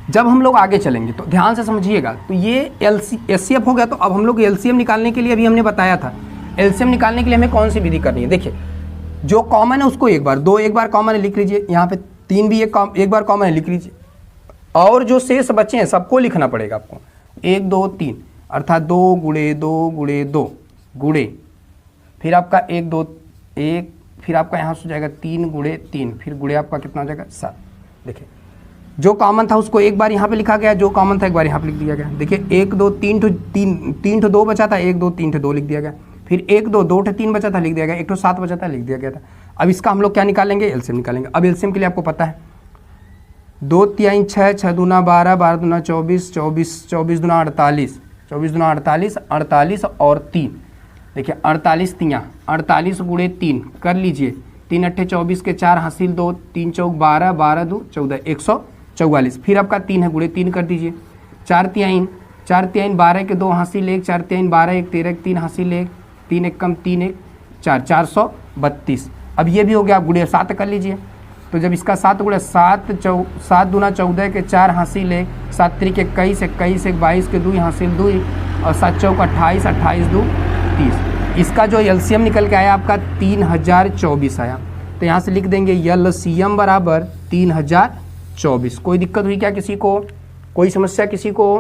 जब हम लोग आगे चलेंगे तो ध्यान से समझिएगा। तो ये एचसीएफ हो गया, तो अब हम लोग एलसीएम निकालने के लिए अभी हमने बताया था, एलसीएम निकालने के लिए हमें कौन सी विधि करनी है। देखिए जो कॉमन है उसको एक बार, 2 एक बार कॉमन है लिख लीजिए, यहाँ पे 3 भी एक बार कॉमन है लिख लीजिए, और जो शेष बचे हैं सबको लिखना पड़ेगा आपको। 1 2 3 अर्थात 2 गुणे 2 गुणे 2 गुणे, फिर आपका 1 2 1, फिर आपका यहाँ से हो जाएगा 3 गुणे 3, फिर गुणे आपका कितना हो जाएगा 7। देखिए जो कॉमन था उसको एक बार यहाँ पे लिखा गया, जो कॉमन था एक बार यहाँ पे लिख दिया गया। देखिए 1 2 3 2 बचा था, 1 2 3 2 लिख दिया गया। फिर 1 2 2 3 बचा था लिख दिया गया, 1 7 बचा था लिख दिया गया था। अब इसका हम लोग क्या निकालेंगे, एलसीएम निकालेंगे। अब एलसीएम के लिए आपको पता है 2 तिहाई 6, 6 दूना 12, 12 दूना 24, 24 दूना 48, 24 दूना 48, 48 और 3। देखिए 48 तियाँ 48 गुणे 3 कर लीजिए, 3 अट्ठे 24 के 4 हासिल 2, 3 चौक 12, 12 2 14, 144। फिर आपका 3 है, गुणे 3 कर दीजिए। 4 तिहाई 12 के 2 हासिल 1, 4 तिहाई 12 1 13 3 हासिल 1, 3 एक कम 3 1 4, 432। अब ये भी हो गया, आप गुणे 7 कर लीजिए। तो जब इसका 7 गुणे 7 दूना 14 के 4 हासिल 1, 7 त्रिक 21, 21 1 22 के 2 हासिल 2 और 7 चौक 28, 28 2 30। इसका जो एलसीएम निकल के आया आपका 3024 आया। तो यहाँ से लिख देंगे एलसीएम बराबर 3024। कोई दिक्कत हुई क्या किसी को, कोई समस्या किसी को,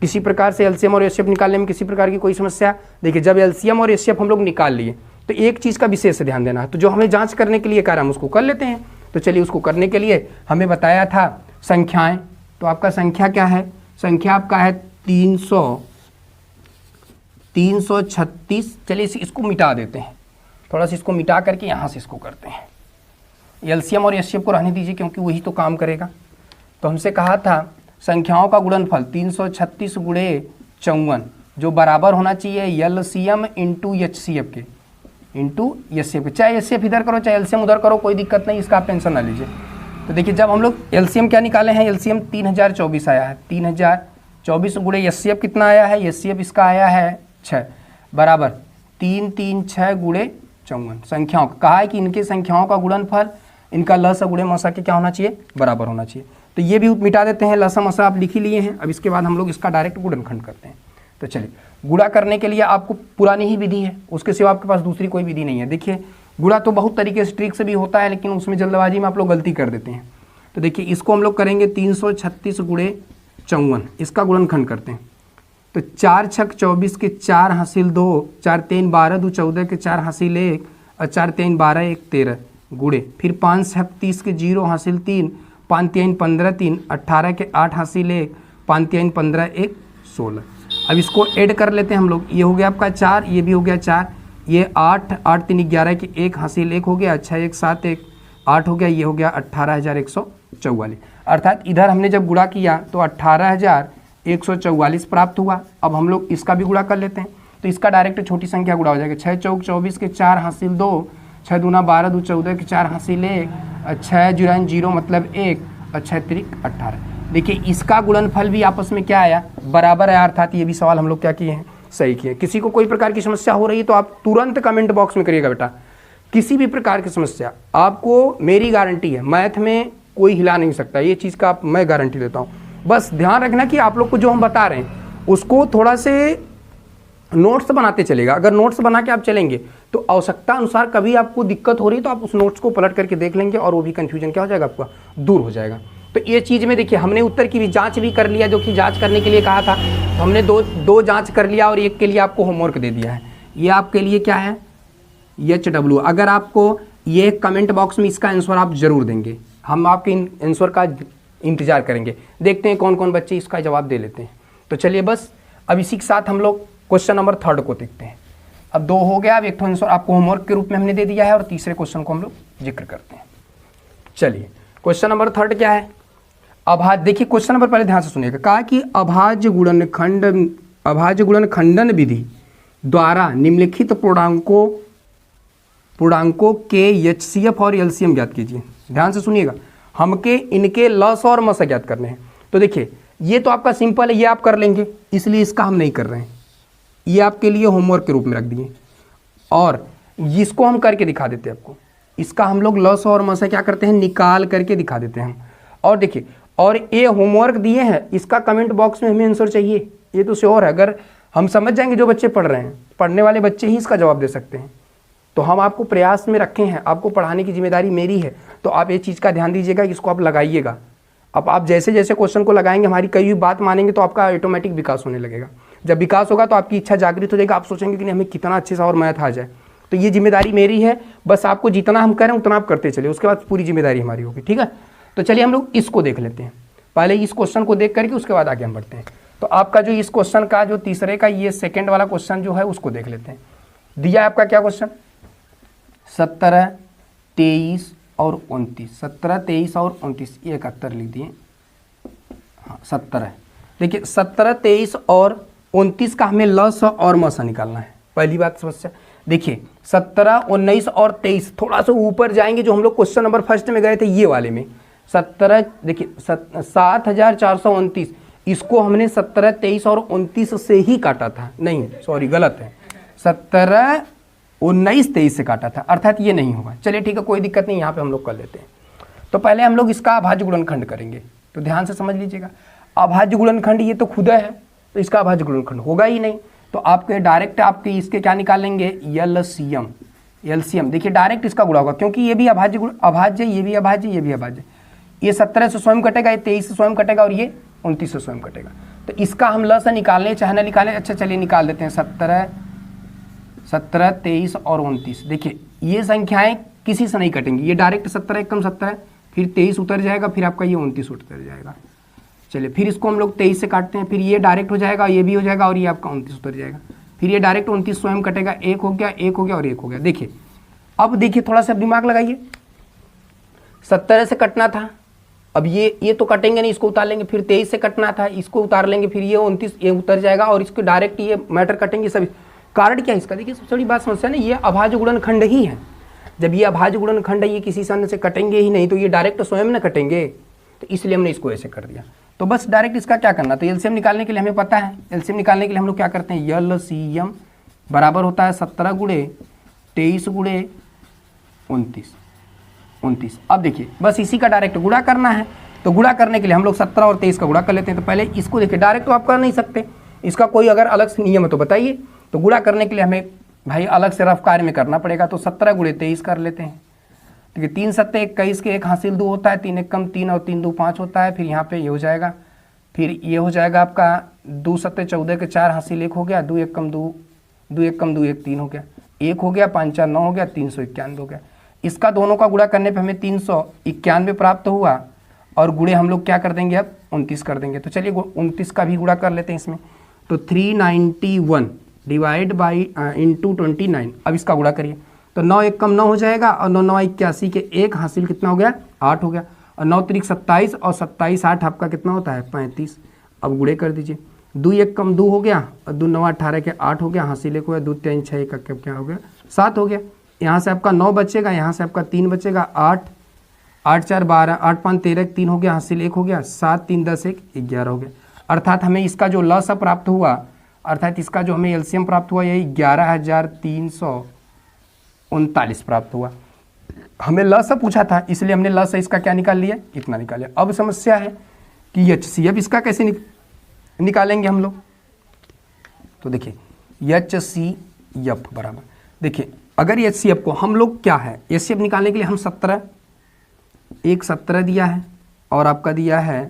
किसी प्रकार से एलसीएम और एचसीएफ निकालने में किसी प्रकार की कोई समस्या? देखिए जब एलसीएम और एचसीएफ हम लोग निकाल लिए तो एक चीज़ का विशेष ध्यान देना है। तो जो हमें जांच करने के लिए कह रहा है हम उसको कर लेते हैं। तो चलिए उसको करने के लिए हमें बताया था संख्याएं, तो आपका संख्या क्या है, संख्या आपका है 336। चलिए इसको मिटा देते हैं, थोड़ा सा इसको मिटा करके यहाँ से इसको करते हैं। एलसीएम और एचसीएफ को रहने दीजिए क्योंकि वही तो काम करेगा। तो हमसे कहा था संख्याओं का गुणनफल 336 गुणे 54 जो बराबर होना चाहिए एलसीएम इंटू एचसीएफ के इंटू एचसीएफ के। चाहे एचसीएफ इधर करो चाहे एलसीएम उधर करो, कोई दिक्कत नहीं, इसका आप टेंशन ना लीजिए। तो देखिए जब हम लोग एलसीएम क्या निकाले हैं, एलसीएम 3024 आया है, 3024 गुणे एचसीएफ कितना आया है, एचसीएफ इसका आया है 6 बराबर 336 गुणे 54। संख्याओं कहा है कि इनके संख्याओं का गुणनफल इनका लसा गुणे मसा के क्या होना चाहिए, बराबर होना चाहिए। तो ये भी मिटा देते हैं, लसा मसा आप लिख ही लिए हैं। अब इसके बाद हम लोग इसका डायरेक्ट गुणनखंड करते हैं। तो चलिए गुणा करने के लिए आपको पुरानी ही विधि है, उसके सिवा आपके पास दूसरी कोई विधि नहीं है। देखिए गुणा तो बहुत तरीके से ट्रिक से भी होता है, लेकिन उसमें जल्दबाजी में आप लोग गलती कर देते हैं। तो देखिए इसको हम लोग करेंगे 336 गुणे 54, इसका गुणनखंड करते हैं। तो 4 छक 24 के 4 हासिल 2, 4 3 12 2 14 के 4 हासिल 1 और 4 3 12 1 13 गुणे, फिर 5 छक 30 के 0 हासिल 3, 5 3 15 3 18 के 8 हासिल 1, 5 3 15 1 16। अब इसको ऐड कर लेते हैं हम लोग, ये हो गया आपका 4, ये भी हो गया 4, ये 8 8 3 11 के 1 हासिल 1 हो गया, 6 1 7 1 8 हो गया, ये हो गया 18,144। अर्थात इधर हमने जब गुणा किया तो 18,144 प्राप्त हुआ। अब हम लोग इसका भी गुणा कर लेते हैं, तो इसका डायरेक्ट छोटी संख्या गुणा हो जाएगा। 6 चौक 24 के 4 हासिल 2, 6 दूना 12 2 14 के 4 हासिल 1, 6 जुरान 0 मतलब 1 और 6 3 18। देखिए इसका गुणनफल भी आपस में क्या आया, बराबर है। अर्थात ये भी सवाल हम लोग क्या किए हैं, सही किए। किसी को कोई प्रकार की समस्या हो रही है तो आप तुरंत कमेंट बॉक्स में करिएगा बेटा, किसी भी प्रकार की समस्या आपको मेरी गारंटी है, मैथ में कोई हिला नहीं सकता, ये चीज़ का मैं गारंटी देता हूँ। बस ध्यान रखना कि आप लोग को जो हम बता रहे हैं उसको थोड़ा से नोट्स बनाते चलेगा। अगर नोट्स बना के आप चलेंगे तो आवश्यकता अनुसार कभी आपको दिक्कत हो रही है तो आप उस नोट्स को पलट करके देख लेंगे और वो भी कन्फ्यूजन क्या हो जाएगा, आपका दूर हो जाएगा। तो ये चीज़ में देखिए हमने उत्तर की भी जांच भी कर लिया, जो कि जांच करने के लिए कहा था, तो हमने दो जांच कर लिया और एक के लिए आपको होमवर्क दे दिया है। ये आपके लिए क्या है, HW। अगर आपको ये कमेंट बॉक्स में इसका आंसर आप जरूर देंगे, हम आपके आंसर का इंतजार करेंगे, देखते हैं कौन कौन बच्चे इसका जवाब दे लेते हैं। तो चलिए बस अब इसी के साथ हम लोग क्वेश्चन नंबर 3 को देखते हैं। अब 2 हो गया, अब एक तो आंसर आपको होमवर्क के रूप में हमने दे दिया है और तीसरे क्वेश्चन को हम लोग जिक्र करते हैं। चलिए क्वेश्चन नंबर 3 क्या है, अभाज्य। देखिए क्वेश्चन नंबर पहले ध्यान से सुनिएगा। कहा कि अभाज्य गुणनखंडन विधि द्वारा निम्नलिखित पूर्णांकों के एचसीएफ और एलसीएम ज्ञात कीजिए। ध्यान से सुनिएगा, हमके इनके लस और मस ज्ञात करने हैं। तो देखिए ये तो आपका सिंपल है, ये आप कर लेंगे, इसलिए इसका हम नहीं कर रहे हैं, ये आपके लिए होमवर्क के रूप में रख दिए। और इसको हम करके दिखा देते हैं आपको, इसका हम लोग लस और मस क्या करते हैं, निकाल करके दिखा देते हैं हम। और देखिए और ये होमवर्क दिए हैं, इसका कमेंट बॉक्स में हमें आंसर चाहिए, ये तो श्योर है। अगर हम समझ जाएंगे जो बच्चे पढ़ रहे हैं, पढ़ने वाले बच्चे ही इसका जवाब दे सकते हैं। तो हम आपको प्रयास में रखे हैं, आपको पढ़ाने की जिम्मेदारी मेरी है, तो आप ये चीज़ का ध्यान दीजिएगा कि इसको आप लगाइएगा। अब आप जैसे जैसे क्वेश्चन को लगाएंगे, हमारी कई भी बात मानेंगे तो आपका ऑटोमेटिक विकास होने लगेगा। जब विकास होगा तो आपकी इच्छा जागृत हो जाएगी, आप सोचेंगे कि नहीं हमें कितना अच्छे से और मैथ आ जाए। तो ये जिम्मेदारी मेरी है, बस आपको जितना हम करें उतना आप करते चलिए, उसके बाद पूरी जिम्मेदारी हमारी होगी, ठीक है। तो चलिए हम लोग इसको देख लेते हैं, पहले इस क्वेश्चन को देख करके उसके बाद आगे हम बढ़ते हैं। तो आपका जो इस क्वेश्चन का जो तीसरे का ये सेकेंड वाला क्वेश्चन जो है उसको देख लेते हैं। दिया है आपका क्या क्वेश्चन, 17 23 और 29, 17 23 और 29, ये 71 लिख दिए, हाँ 17 है। देखिए 17 23 और 29 का हमें लस और मस निकालना है। पहली बात समस्या देखिए 17 19 और 23 थोड़ा सा ऊपर जाएंगे, जो हम लोग क्वेश्चन नंबर फर्स्ट में गए थे ये वाले में 17 देखिए 7429, इसको हमने 17 23 और 29 से ही काटा था, नहीं सॉरी गलत है, 17 19 23 से काटा था, अर्थात ये नहीं होगा। चलिए ठीक है, कोई दिक्कत नहीं, यहाँ पे हम लोग कर लेते हैं। तो पहले हम लोग इसका अभाज्य गुणनखंड करेंगे, तो ध्यान से समझ लीजिएगा। अभाज्य गुणनखंड ये तो खुद है, तो इसका अभाज्य गुणनखंड होगा ही नहीं, तो आपके डायरेक्ट आपके इसके क्या निकाल लेंगे, एलसीएम। एलसीएम देखिए डायरेक्ट इसका गुणा होगा, क्योंकि ये भी अभाज्य, ये भी अभाज्य, ये भी अभाज्य। ये 17 से स्वयं कटेगा, ये 23 से स्वयं कटेगा और ये 29 से स्वयं कटेगा। तो इसका हम लस निकालने चाहे ना निकालें, अच्छा चलिए निकाल देते हैं। 17 23 और 29, देखिए ये संख्याएं किसी से नहीं कटेंगी, ये डायरेक्ट 17 एकम 17, फिर 23 उतर जाएगा, फिर आपका ये 29 उतर जाएगा। चलिए फिर इसको हम लोग 23 से काटते हैं, फिर ये डायरेक्ट हो जाएगा, ये भी हो जाएगा और ये आपका 29 उतर जाएगा, फिर ये डायरेक्ट 29 स्वयं कटेगा, एक हो गया, एक हो गया और एक हो गया। देखिए अब देखिए थोड़ा सा दिमाग लगाइए, 17 से कटना था, अब ये तो कटेंगे नहीं, इसको उतार लेंगे, फिर 23 से कटना था, इसको उतार लेंगे, फिर ये 29 ये उतर जाएगा और इसको डायरेक्ट ये मैटर कटेंगे सभी। कारण क्या है इसका, देखिए सबसे बड़ी बात समस्या ना, ये अभाज्य गुणनखंड ही है। जब ये अभाज्य गुणनखंड है, ये किसी अन्य से कटेंगे ही नहीं, तो ये डायरेक्ट स्वयं न कटेंगे, तो इसलिए हमने इसको ऐसे कर दिया। तो बस डायरेक्ट इसका क्या करना, तो एलसीएम निकालने के लिए हमें पता है, एलसीएम निकालने के लिए हम लोग क्या करते हैं, एलसीएम बराबर होता है 17 गुणे 23 गुणे 29। अब देखिए बस इसी का डायरेक्ट गुणा करना है, तो गुणा करने के लिए हम लोग 17 और 23 का गुणा कर लेते हैं। तो पहले इसको देखिए, डायरेक्ट तो आप कर नहीं सकते, इसका कोई अगर अलग से नियम है तो बताइए। तो गुणा करने के लिए हमें भाई अलग से रफ कार्य में करना पड़ेगा, तो 17 गुणे 23 कर लेते हैं। देखिए 3 सत्ते 21 के 1 हासिल 2 होता है, 3 एक कम 3 और 3 2 5 होता है, फिर यहाँ पे ये हो जाएगा, फिर ये हो जाएगा आपका 2 सत्ते 14 के 4 हासिल 1 हो गया, 2 एक कम 2 2 एक कम 2 1 3 हो गया, 1 हो गया, 5 4 9 हो गया, 391 हो गया। इसका दोनों का गुणा करने पे हमें 391 प्राप्त हुआ और गुणे हम लोग क्या कर देंगे, अब 29 कर देंगे। तो चलिए 29 का भी गुणा कर लेते हैं इसमें, तो 391 डिवाइड बाई इंटू 29। अब इसका गुणा करिए, तो 9 एक कम 9 हो जाएगा और 9 9 81 के 1 हासिल कितना हो गया, 8 हो गया, और 9 त्रिक 27 और 27 8 आपका कितना होता है 35। अब गुणे कर दीजिए, 2 एक कम 2 हो गया और 2 9 18 के 8 हो गया, हासिल 1 हो गया, 2 3 6 का क्या हो गया 7 हो गया। यहाँ से आपका 9 बचेगा, यहाँ से आपका 3 बचेगा, 8 8 4 12 8 5 13 3 हो गया, हासिल 1 हो गया, 7 3 10 1 11 हो गया। अर्थात हमें इसका जो लसा प्राप्त हुआ, अर्थात इसका जो हमें एलसीएम प्राप्त हुआ यही 11,339 प्राप्त हुआ। हमें लसा पूछा था, इसलिए हमने लसा इसका क्या निकाल लिया, इतना निकाल लिया। अब समस्या है कि एचसीएफ इसका कैसे निकालेंगे हम लोग। तो देखिए एचसीएफ बराबर, देखिए अगर एचसीएफ को हम लोग क्या है, एचसीएफ निकालने के लिए हम 17 दिया है और आपका दिया है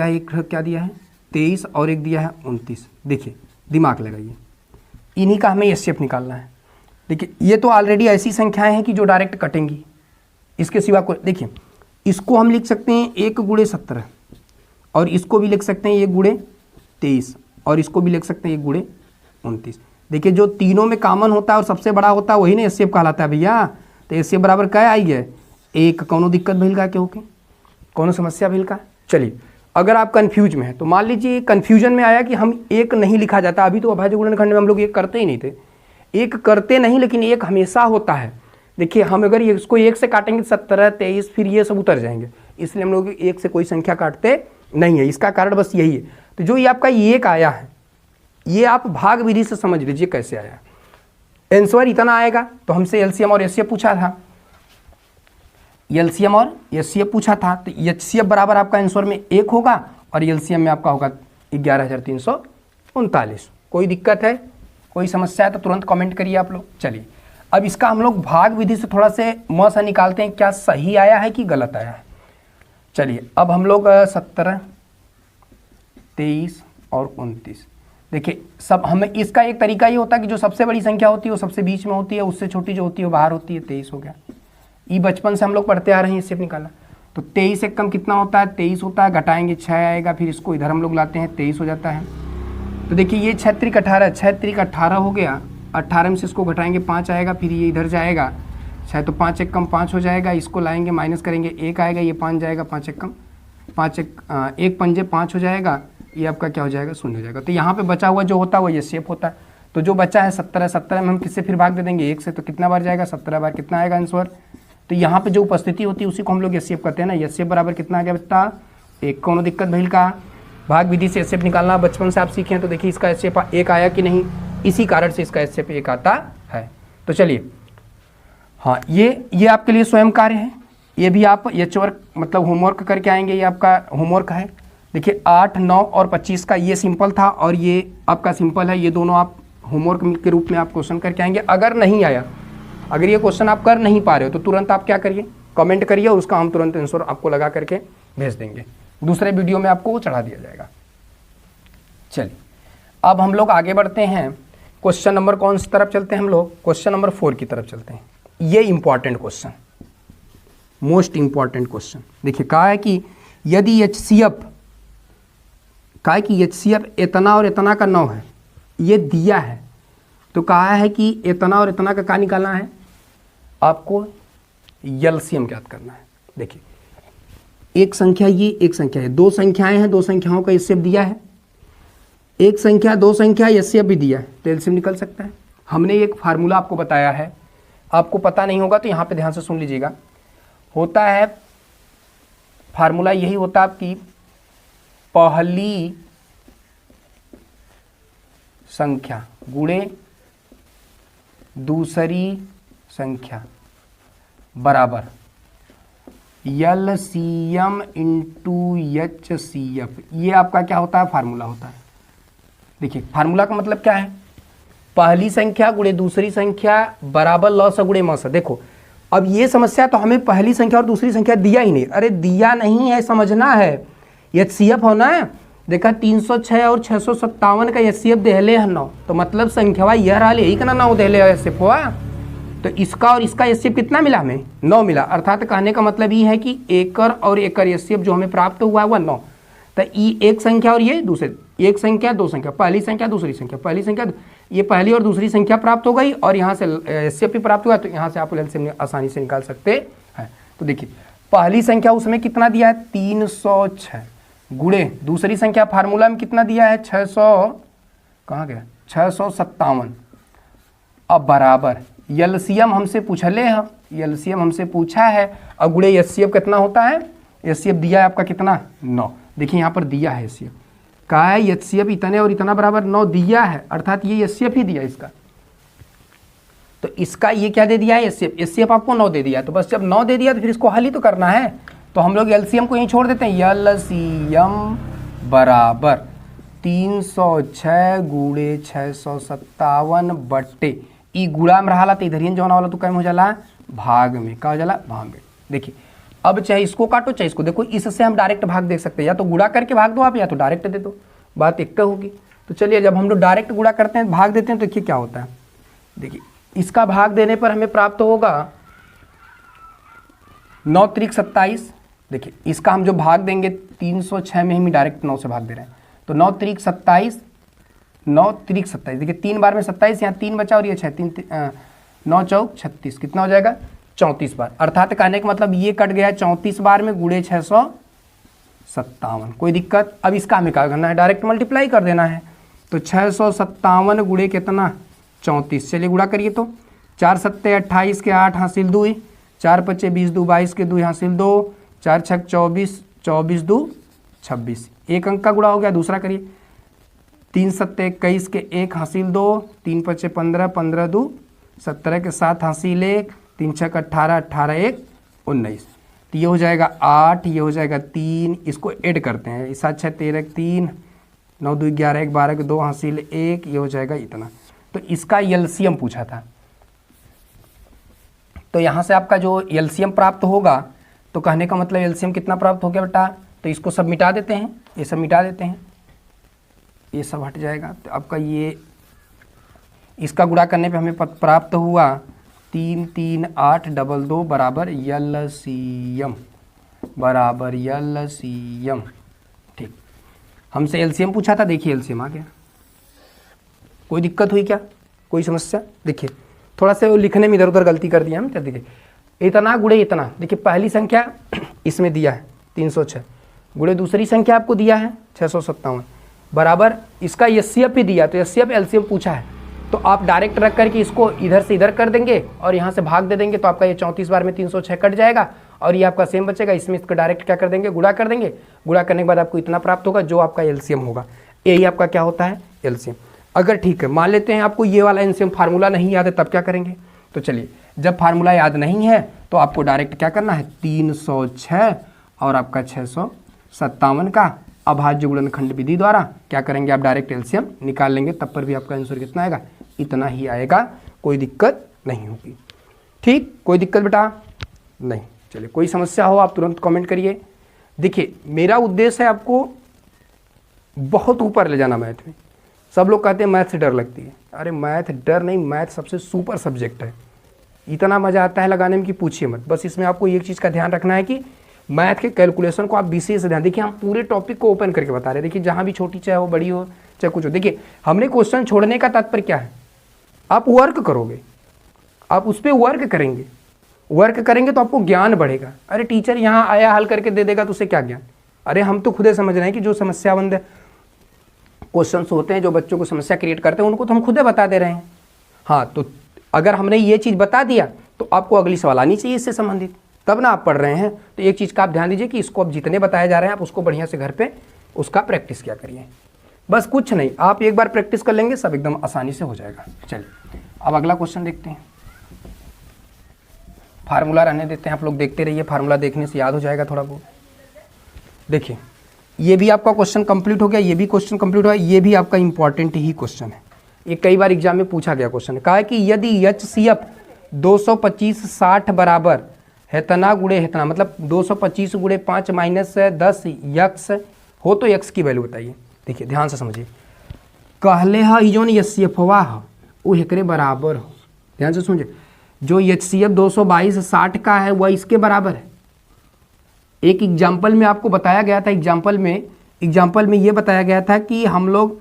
एक क्या दिया है 23 और एक दिया है 29। देखिए दिमाग लगाइए, इन्हीं का हमें एचसीएफ निकालना है। देखिए ये तो ऑलरेडी ऐसी संख्याएं हैं कि जो डायरेक्ट कटेंगी, इसके सिवा कोई। देखिए इसको हम लिख सकते हैं 1 गुणे 17 और इसको भी लिख सकते हैं 1 गुणे 23 और इसको भी लिख सकते हैं 1 गुणे 29। देखिए जो तीनों में कॉमन होता है और सबसे बड़ा होता है वही ना एचसीएफ कहलाता है भैया। तो एचसीएफ बराबर क्या आई है, 1। कोनो दिक्कत भइल का क्यों के, कोनो समस्या भइल का। चलिए अगर आप कंफ्यूज में हैं तो मान लीजिए कंफ्यूजन में आया कि हम 1 नहीं लिखा जाता, अभी तो अभाज्य गुणनखंड में हम लोग 1 करते ही नहीं थे, 1 करते नहीं, लेकिन 1 हमेशा होता है। देखिए हम अगर इसको 1 से काटेंगे 17 23 फिर ये सब उतर जाएंगे, इसलिए हम लोग 1 से कोई संख्या काटते नहीं है। इसका कारण बस यही है। तो जो ये आपका 1 आया है, ये आप भाग विधि से समझ लीजिए कैसे आया। आंसर इतना आएगा, तो हमसे एलसीएम और एचसीएफ पूछा था, एलसीएम और एचसीएफ पूछा था, तो एचसीएफ बराबर आपका आंसर में 1 होगा और एलसीएम में आपका होगा 11,339। कोई दिक्कत है, कोई समस्या है तो तुरंत कमेंट करिए आप लोग। चलिए अब इसका हम लोग भाग विधि से थोड़ा से सा निकालते हैं, क्या सही आया है कि गलत आया है। चलिए अब हम लोग 17 23 और 29, देखिए सब हमें इसका एक तरीका ये होता है कि जो सबसे बड़ी संख्या होती है वो सबसे बीच में होती है, उससे छोटी जो होती है वो बाहर होती है। 23 हो गया, ये बचपन से हम लोग पढ़ते आ रहे हैं, इससे निकाला। तो 23 एक कम कितना होता है 23 होता है, घटाएंगे 6 आएगा, फिर इसको इधर हम लोग लाते हैं 23 हो जाता है। तो देखिए ये 6 त्रिक 18, 6 त्रिक 18 हो गया, 18 में से इसको घटाएंगे 5 आएगा, फिर ये इधर जाएगा 6, तो 5 एक कम 5 हो जाएगा, इसको लाएंगे माइनस करेंगे 1 आएगा, ये 5 जाएगा, 5 एक कम 5 1 पंजे 5 हो जाएगा, ये आपका क्या हो जाएगा 0 हो जाएगा। तो यहाँ पे बचा हुआ जो होता है वो ये शेप होता है। तो जो बचा है 17 में हम किससे फिर भाग दे देंगे 1 से, तो कितना बार जाएगा 17 बार, कितना आएगा आंसर। तो यहाँ पे जो उपस्थिति होती है उसी को हम लोग एचसीएफ कहते हैं ना। एचसीएफ बराबर कितना आ गया बेटा 1। कोनो दिक्कत भइल का, भाग विधि से एचसीएफ निकालना बचपन से आप सीखे हैं, तो देखिए इसका एचसीएफ 1 आया कि नहीं, इसी कारण से इसका एचसीएफ 1 आता है। तो चलिए हाँ, ये आपके लिए स्वयं कार्य है, ये भी आप एचवर्क मतलब होमवर्क करके आएंगे, ये आपका होमवर्क है। देखिए 8 9 और 25 का ये सिंपल था और ये आपका सिंपल है, ये दोनों आप होमवर्क के रूप में आप क्वेश्चन करके आएंगे। अगर नहीं आया, अगर ये क्वेश्चन आप कर नहीं पा रहे हो तो तुरंत आप क्या करिए, कमेंट करिए और उसका हम तुरंत आंसर आपको लगा करके भेज देंगे, दूसरे वीडियो में आपको वो चढ़ा दिया जाएगा। चलिए अब हम लोग आगे बढ़ते हैं, क्वेश्चन नंबर कौन सी तरफ चलते हैं हम लोग, क्वेश्चन नंबर 4 की तरफ चलते हैं। ये important question, most important question. देखिए कहा है कि यदि HCF, कहा है कि HCF इतना और इतना का 9 है, ये दिया है, तो कहा है कि इतना और इतना का क्या निकालना है, आपको एलसीएम ज्ञात करना है। देखिए एक संख्या ये, एक संख्या है, दो संख्याएं हैं, दो संख्याओं का एचसीएफ दिया है, एक संख्या दो संख्या एचसीएफ भी दिया है, तो एलसीएम निकल सकता है। हमने एक फार्मूला आपको बताया है, आपको पता नहीं होगा तो यहाँ पे ध्यान से सुन लीजिएगा। होता है फार्मूला यही होता है आपकी पहली संख्या गुणे दूसरी संख्या बराबर एलसीएम इंटू एचसीएफ। ये आपका क्या होता है, फार्मूला होता है। देखिए फार्मूला का मतलब क्या है, पहली संख्या गुणे दूसरी संख्या बराबर लॉस गुणे मौस। देखो अब ये समस्या तो हमें पहली संख्या और दूसरी संख्या दिया ही नहीं, अरे दिया नहीं है, समझना है, एचसीएफ होना है। देखा 306 और 657 का एचसीएफ देहले है 9, तो मतलब संख्या यह रहा यही का 9 देहले एचसीएफ हुआ, तो इसका और इसका एचसीएफ कितना मिला हमें, 9 मिला। अर्थात कहने का मतलब ये है कि एकर और एकर एचसीएफ जो हमें प्राप्त हुआ है वह 9। तो ये एक संख्या और ये दूसरे, एक संख्या दो संख्या, पहली संख्या दूसरी संख्या, पहली संख्या, ये पहली और दूसरी संख्या प्राप्त हो गई और यहाँ से एचसीएफ भी प्राप्त हुआ, तो यहाँ से आप एलसीएम आसानी से निकाल सकते हैं। तो देखिए पहली संख्या उसमें कितना दिया है 306 गुणे दूसरी संख्या फार्मूला में कितना दिया है 600, कहाँ गया 657। अब बराबर एलसीएम हमसे पूछले है, एलसीएम हमसे पूछा है, और गुणे एचसीएफ कितना होता है, एचसीएफ दिया है आपका कितना 9। देखिए यहाँ पर दिया है एचसीएफ, कहा है एचसीएफ इतने और इतना बराबर 9 दिया है, अर्थात ये एचसीएफ ही दिया इसका, तो इसका ये क्या दे दिया है एचसीएफ, एचसीएफ आपको 9 दे दिया। तो बस जब 9 दे दिया तो फिर इसको हल ही तो करना है, तो हम लोग एलसीएम को यहीं छोड़ देते हैं। एलसीएम बराबर 306 गुणे 657 बट्टे ई गुणा में रहा तो इधर ही जौन वाला तो कम हो जाला भाग में, क्या हो जाला भाग में। देखिए अब चाहे इसको काटो चाहे इसको, देखो इससे हम डायरेक्ट भाग देख सकते हैं, या तो गुणा करके भाग दो आप, या तो डायरेक्ट दे दो, बात एक होगी। तो चलिए जब हम लोग डायरेक्ट गुणा करते हैं भाग देते हैं तो देखिए क्या होता है। देखिए इसका भाग देने पर हमें प्राप्त होगा 9 त्रिक 27। देखिए इसका हम जो भाग देंगे 306 में हम डायरेक्ट 9 से भाग दे रहे हैं, तो 9 त्रिक 27, 9 त्रिक 27, देखिए 3 बार में 27, यहाँ 3 बचा और ये 6, 9 चौक 36, कितना हो जाएगा 34 बार। अर्थात कहने का मतलब ये कट गया 34 बार में गुणे 657। कोई दिक्कत, अब इसका हमें क्या करना है, डायरेक्ट मल्टीप्लाई कर देना है। तो 657 गुणे कितना 34, चलिए गुणा करिए, तो 4 सत्ते 28 के 8 हासिल 2, 4 पच्चे 20 2 22 के 2 हासिल 2, 4 छक 24, 24 2 26, एक अंक का गुणा हो गया। दूसरा करिए 3 सत्ते 21 के 1 हासिल 2, 3 पच्चे 15 15 2 17 के 7 हासिल 1, 3 छक 18 18 1 19, तो ये हो जाएगा 8, ये हो जाएगा 3, इसको ऐड करते हैं, 7 6 13 3 9 2 11 1 12 के 2 हासिल 1, ये हो जाएगा इतना। तो इसका एलसीएम पूछा था, तो यहाँ से आपका जो एलसीएम प्राप्त होगा, तो कहने का मतलब एलसीएम कितना प्राप्त हो गया बेटा, तो इसको सब मिटा देते हैं, ये सब मिटा देते हैं, ये सब हट जाएगा। तो आपका ये इसका गुणा करने पे हमें प्राप्त हुआ 3 3 8 2 2 बराबर एलसीएम, बराबर एलसीएम। ठीक, हमसे एलसीएम पूछा था, देखिए एलसीएम आ गया। कोई दिक्कत हुई क्या, कोई समस्या? देखिए थोड़ा सा वो लिखने में इधर उधर गलती कर दिया हम, तो देखिए इतना गुणे इतना, देखिए पहली संख्या इसमें दिया है 306 गुणे दूसरी संख्या आपको दिया है 657 बराबर इसका एचसीएफ भी दिया, तो एचसीएफ एलसीएम पूछा है, तो आप डायरेक्ट रख करके इसको इधर से इधर कर देंगे और यहाँ से भाग दे देंगे, तो आपका ये 34 बार में 306 कट जाएगा और ये आपका सेम बचेगा। इसमें इसको डायरेक्ट क्या कर देंगे, गुणा कर देंगे, गुणा करने के बाद आपको इतना प्राप्त होगा जो आपका एलसीएम होगा। यही आपका क्या होता है एलसीएम। अगर ठीक है मान लेते हैं आपको ये वाला एलसीएम फार्मूला नहीं याद है, तब क्या करेंगे, तो चलिए जब फार्मूला याद नहीं है तो आपको डायरेक्ट क्या करना है 306 और आपका 657 का अभाज्य गुणनखंड विधि द्वारा क्या करेंगे, आप डायरेक्ट एलसीएम निकाल लेंगे, तब पर भी आपका आंसर कितना आएगा, इतना ही आएगा, कोई दिक्कत नहीं होगी। ठीक, कोई दिक्कत बेटा नहीं। चलिए कोई समस्या हो आप तुरंत कमेंट करिए। देखिए मेरा उद्देश्य है आपको बहुत ऊपर ले जाना मैथ में। सब लोग कहते हैं मैथ से डर लगती है, अरे मैथ डर नहीं, मैथ सबसे सुपर सब्जेक्ट है, इतना मज़ा आता है लगाने में कि पूछिए मत। बस इसमें आपको एक चीज़ का ध्यान रखना है कि मैथ के कैलकुलेशन को आप विशेष ध्यान देखिए। हम पूरे टॉपिक को ओपन करके बता रहे हैं। देखिए जहाँ भी छोटी चाहे वो बड़ी हो चाहे कुछ हो, देखिए हमने क्वेश्चन छोड़ने का तात्पर्य क्या है, आप वर्क करोगे, आप उस पर वर्क करेंगे, वर्क करेंगे तो आपको ज्ञान बढ़ेगा। अरे टीचर यहाँ आया हल करके दे देगा तो उसे क्या ज्ञान। अरे हम तो खुदे समझ रहे हैं कि जो समस्याबंद क्वेश्चन होते हैं, जो बच्चों को समस्या क्रिएट करते हैं, उनको तो हम खुदे बता दे रहे हैं। हाँ, तो अगर हमने ये चीज़ बता दिया तो आपको अगली सवाल आनी चाहिए इससे संबंधित, तब ना आप पढ़ रहे हैं। तो एक चीज़ का आप ध्यान दीजिए कि इसको अब जितने बताए जा रहे हैं आप उसको बढ़िया से घर पे उसका प्रैक्टिस किया करिए। बस कुछ नहीं, आप एक बार प्रैक्टिस कर लेंगे सब एकदम आसानी से हो जाएगा। चलिए अब अगला क्वेश्चन देखते हैं। फार्मूला रहने देते हैं, आप लोग देखते रहिए, फार्मूला देखने से याद हो जाएगा थोड़ा बहुत। देखिए ये भी आपका क्वेश्चन कंप्लीट हो गया, ये भी क्वेश्चन कंप्लीट हो गया, ये भी आपका इंपॉर्टेंट ही क्वेश्चन है। ये कई बार एग्जाम में पूछा गया क्वेश्चन है। कहा है कि यदि HCF 225 60 बराबर है तना गुणे है तना, मतलब 225 गुणे 5 माइनस 10 यक्स हो तो यक्स की वैल्यू बताइए। देखिए ध्यान से समझिए, कहले हा जोन HCF वो एकरे बराबर हो। ध्यान से समझिए, जो HCF 222 60 का है वह इसके बराबर है। एक एग्जाम्पल में आपको बताया गया था, एग्जाम्पल में ये बताया गया था कि हम लोग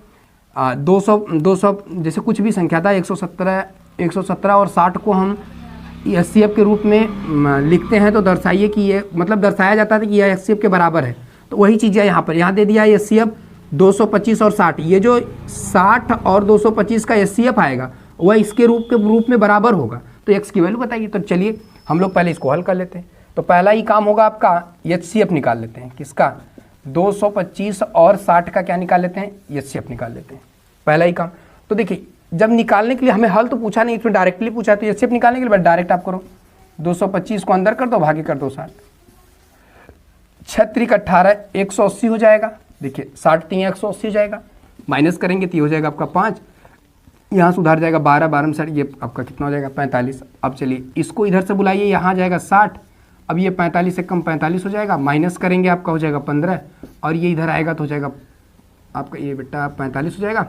200 जैसे कुछ भी संख्या था 117 और 60 को हम HCF के रूप में लिखते हैं तो दर्शाइए कि ये मतलब दर्शाया जाता था कि यह HCF के बराबर है। तो वही चीज़ है यहाँ दे दिया है HCF 225 और 60। ये जो 60 और 225 का HCF आएगा वह इसके रूप में बराबर होगा। तो x की वैल्यू बताइए। तो चलिए हम लोग पहले इसको हल कर लेते हैं। तो पहला ही काम होगा आपका HCF निकाल लेते हैं। किसका? 225 और 60 का क्या निकाल लेते हैं? HCF निकाल लेते हैं, पहला ही काम। तो देखिए जब निकालने के लिए हमें हल तो पूछा नहीं, इसमें डायरेक्टली पूछा, तो HCF निकालने के लिए डायरेक्ट आप करो, 225 को अंदर कर दो, भागे कर दो 60, 36 18 180 हो जाएगा। देखिए 60 3 180 हो जाएगा, माइनस करेंगे तो ये हो जाएगा आपका 5, यहाँ से उधर जाएगा 12 12 में 60, ये आपका कितना हो जाएगा 45। अब चलिए इसको इधर से बुलाइए, यहाँ जाएगा 60, अब ये 45 से कम 45 हो जाएगा, माइनस करेंगे आपका हो जाएगा 15, और ये इधर आएगा तो हो जाएगा आपका ये बेटा 45 हो जाएगा,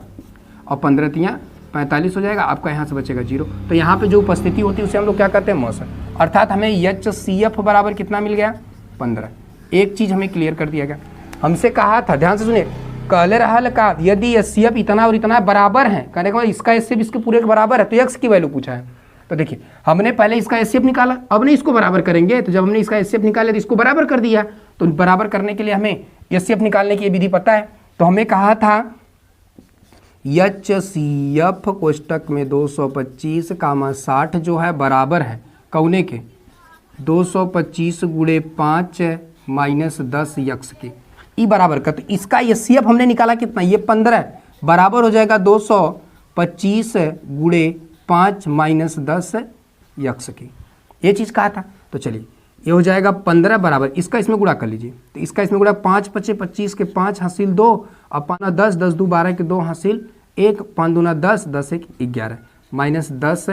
और 15 3 45 हो जाएगा, आपका यहाँ से बचेगा 0। तो यहाँ पे जो उपस्थिति होती है उसे हम लोग क्या कहते हैं? मौसम। अर्थात हमें HCF बराबर कितना मिल गया? 15। एक चीज़ हमें क्लियर कर दिया गया, हमसे कहा था, ध्यान से सुनिए, कहले रहा का यदि HCF इतना और इतना बराबर है, कहने का मतलब इसका HCF इसके पूरे के बराबर है, तो x की वैल्यू पूछा है। तो देखिए हमने पहले इसका HCF निकाला, अब नहीं इसको बराबर करेंगे। तो जब हमने इसका HCF निकाला तो इसको बराबर कर दिया, तो बराबर करने के लिए हमें HCF निकालने की विधि पता है। तो हमें कहा था HCF कोष्टक में 225 कामा 60 जो है बराबर है कौने के? 225 गुणे 5 माइनस 10 यक्स के, ई बराबर का। तो इसका HCF हमने निकाला कितना? ये 15 बराबर हो जाएगा 225 गुणे 5 माइनस 10 यक्स की, ये चीज़ कहा था। तो चलिए ये हो जाएगा 15 बराबर, इसका इसमें गुणा कर लीजिए। तो इसका इसमें गुणा 5 5 25 के 5 हासिल 2, अब 5 10 10 2 12 के 2 हासिल 1, 5 दूना 10 10 1 11 माइनस 10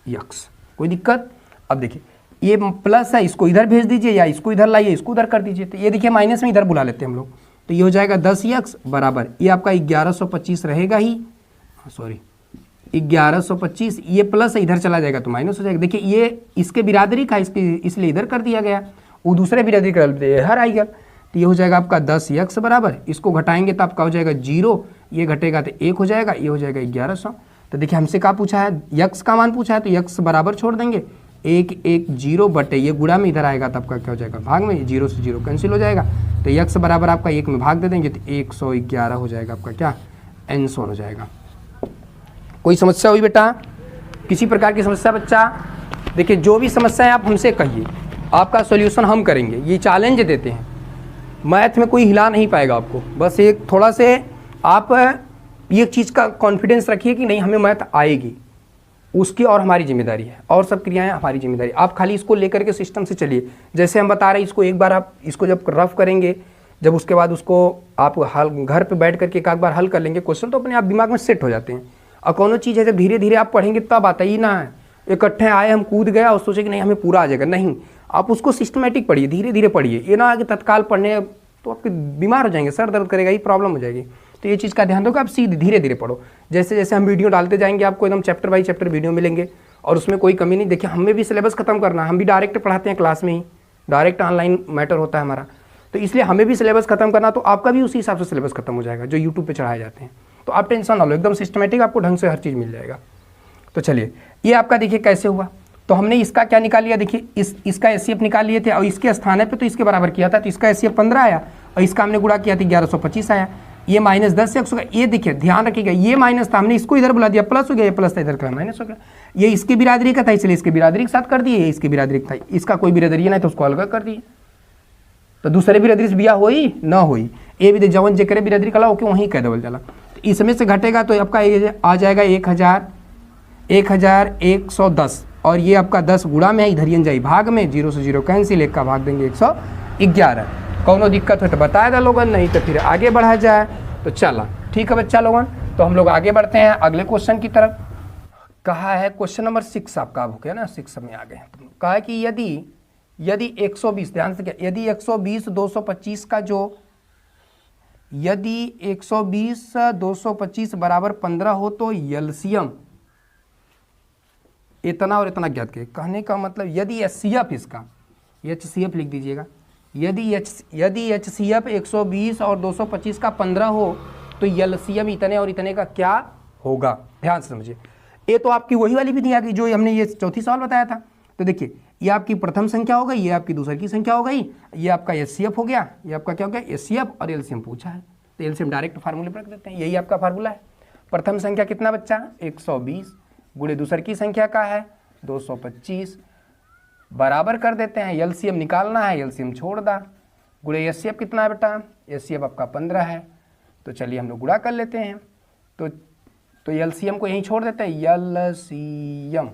यक्स। कोई दिक्कत? अब देखिए ये प्लस है, इसको इधर भेज दीजिए या इसको इधर लाइए, इसको उधर कर दीजिए। तो ये देखिए माइनस में इधर बुला लेते हैं हम लोग, तो ये हो जाएगा 10 यक्स बराबर, ये आपका 1125 रहेगा ही, सॉरी 1125, ये प्लस इधर चला जाएगा तो माइनस हो जाएगा। देखिए ये इसके बिरादरी का, इसके इसलिए इधर कर दिया गया, वो दूसरे बिरादरी का इधर आएगा। तो ये हो जाएगा आपका 10 यक्स बराबर, इसको घटाएंगे तो आपका हो जाएगा 0, ये घटेगा तो 1 हो जाएगा, ये हो जाएगा 1100। तो देखिए हमसे क्या पूछा है? यक्स का मान पूछा है, तो यक्स बराबर छोड़ देंगे 1 1 0 बटे, ये गुणा में इधर आएगा तो आपका क्या हो जाएगा? भाग में, 0 से 0 कैंसिल हो जाएगा। तो यक्स बराबर आपका 1 में भाग दे देंगे तो 111 हो जाएगा आपका क्या? आंसर हो जाएगा। कोई समस्या हुई बेटा? किसी प्रकार की समस्या बच्चा? देखिए जो भी समस्या है आप हमसे कहिए, आपका सॉल्यूशन हम करेंगे, ये चैलेंज देते हैं। मैथ में कोई हिला नहीं पाएगा आपको, बस एक थोड़ा से आप ये चीज़ का कॉन्फिडेंस रखिए कि नहीं हमें मैथ आएगी, उसकी और हमारी जिम्मेदारी है, और सब क्रियाएं हमारी जिम्मेदारी। आप खाली इसको लेकर के सिस्टम से चलिए, जैसे हम बता रहे हैं, इसको एक बार आप इसको जब रफ करेंगे, जब उसके बाद उसको आप हल घर पे बैठ करके एक बार हल कर लेंगे क्वेश्चन, तो अपने आप दिमाग में सेट हो जाते हैं। और कोनो चीज़ है जब धीरे धीरे आप पढ़ेंगे तब आता ही ना है इकट्ठे आए हम कूद गया और सोचे कि नहीं हमें पूरा आ जाएगा, नहीं, आप उसको सिस्टमेटिक पढ़िए, धीरे धीरे पढ़िए। ये ना कि तत्काल पढ़ने तो आपके बीमार हो जाएंगे, सर दर्द करेगा, ये प्रॉब्लम हो जाएगी। तो ये चीज़ का ध्यान दो कि आप सीधे धीरे धीरे पढ़ो। जैसे जैसे हम वीडियो डालते जाएंगे आपको एकदम चैप्टर बाई चैप्टर वीडियो मिलेंगे, और उसमें कोई कमी नहीं। देखिए हमें भी सिलेबस खत्म करना है, हम भी डायरेक्ट पढ़ाते हैं क्लास में ही, डायरेक्ट ऑनलाइन मैटर होता है हमारा, तो इसलिए हमें भी सिलेबस खत्म करना, तो आपका भी उसी हिसाब से सिलेबस खत्म हो जाएगा जो यूट्यूब पे चढ़ाए जाते हैं। तो आप टेंशन ना लो, एकदम सिस्टमेटिक आपको ढंग से हर चीज़ मिल जाएगा। तो चलिए ये आपका देखिए कैसे हुआ, तो हमने इसका क्या निकाल लिया, देखिए इसका एचसीएफ निकाल लिए थे और इसके स्थान पे तो इसके बराबर किया था, तो इसका एचसीएफ 15 आया और इसका हमने गुणा किया था 1125 आया। ये -10 से 100 का, ये देखिए ध्यान रखिएगा, ये माइनस था, हमने इसको इधर बुला दिया, प्लस हो गया, ये प्लस था इधर का माइनस हो गया। ये इसकी बिरादरी का था इसलिए इसके बिरादरी के साथ कर दिए, इसकी बिरादरी का था, इसका कोई बिरादरी नहीं तो उसको अलग कर दिए। तो दूसरे बिरादरी से बिया होई ना होई, ये भी जवन जे करे बिरादरी कला ओके वहीं कह देवल जाला। तो इसमें से घटेगा तो आपका ये आ जाएगा 1110 और ये आपका 10 गुणा में है, इधर ही जाई भाग में, 0 से 0 कैंसिल, 1 का भाग देंगे 111। कौनो दिक्कत हो तो बताएगा लोगन, नहीं तो फिर आगे बढ़ा जाए। तो चला ठीक है बच्चा लोगन, तो हम लोग आगे बढ़ते हैं अगले क्वेश्चन की तरफ। कहा है क्वेश्चन नंबर 6 आपका हो गया ना, 6 में आ गए। कहा है कि यदि 120, ध्यान से क्या, यदि 120 225 का जो, यदि 120 225 बराबर 15 हो तो एलसीएम इतना और इतना ज्ञात किया। कहने का मतलब यदि एचसीएफ, इसका एचसीएफ लिख दीजिएगा, यदि एचसीएफ 120 और 225 का 15 हो तो एलसीएम इतने और इतने का क्या होगा। ध्यान से समझिए, ये तो आपकी वही वाली विधि आ गई जो हमने ये चौथी सवाल बताया था। तो देखिए ये आपकी प्रथम संख्या हो गई, ये आपकी दूसरी की संख्या हो गई, ये आपका एचसीएफ हो गया, ये आपका क्या हो गया एचसीएफ, और एलसीएम पूछा है तो एलसीएम डायरेक्ट फार्मूले पर रख देते हैं। यही आपका फार्मूला है। प्रथम संख्या कितना बच्चा 120 गुणे दूसर की संख्या का है 225, बराबर कर देते हैं, एलसीएम निकालना है, एलसीएम छोड़ दा, गुणे एचसीएफ कितना है बेटा, एचसीएफ आपका 15 है। तो चलिए हम लोग गुणा कर लेते हैं, तो एलसीएम को यहीं छोड़ देते हैं, एलसीएम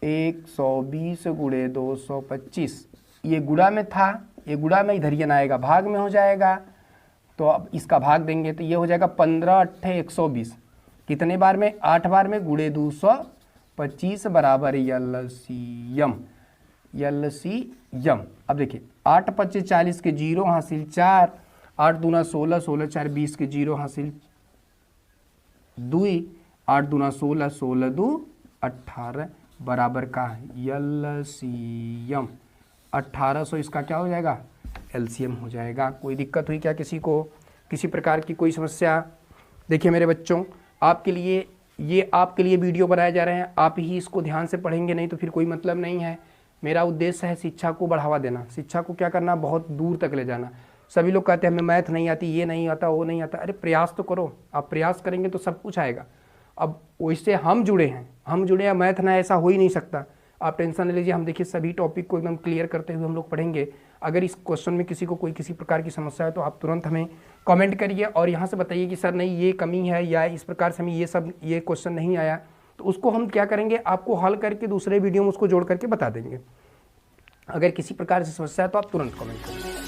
120 गुणे 225, ये गुणा में था, ये गुणा में इधर ये आएगा भाग में हो जाएगा, तो अब इसका भाग देंगे तो ये हो जाएगा 15 8 120, कितने बार में 8 बार में, गुणे 225 बराबर एलसीएम। अब देखिए 8 25 40 के 0 हासिल 4, 8 दूना 16, 16 4 20 के 0 हासिल 2, 8 दूना 16, 16 2 18 बराबर का एलसीएम 1800, इसका क्या हो जाएगा एलसीएम हो जाएगा। कोई दिक्कत हुई क्या किसी को, किसी प्रकार की कोई समस्या? देखिए मेरे बच्चों, आपके लिए वीडियो बनाए जा रहे हैं, आप ही इसको ध्यान से पढ़ेंगे, नहीं तो फिर कोई मतलब नहीं है। मेरा उद्देश्य है शिक्षा को बढ़ावा देना, शिक्षा को क्या करना, बहुत दूर तक ले जाना। सभी लोग कहते हैं हमें मैथ नहीं आती, ये नहीं आता, वो नहीं आता। अरे प्रयास तो करो, आप प्रयास करेंगे तो सब कुछ आएगा। अब वैसे हम जुड़े हैं, मैथ ना ऐसा हो ही नहीं सकता। आप टेंशन नहीं लीजिए, हम देखिए सभी टॉपिक को एकदम क्लियर करते हुए हम लोग पढ़ेंगे। अगर इस क्वेश्चन में किसी को कोई किसी प्रकार की समस्या है तो आप तुरंत हमें कमेंट करिए और यहाँ से बताइए कि सर नहीं ये कमी है या इस प्रकार से हमें ये क्वेश्चन नहीं आया, तो उसको हम क्या करेंगे, आपको हल करके दूसरे वीडियो में उसको जोड़ करके बता देंगे। अगर किसी प्रकार से समस्या है तो आप तुरंत कमेंट करिए।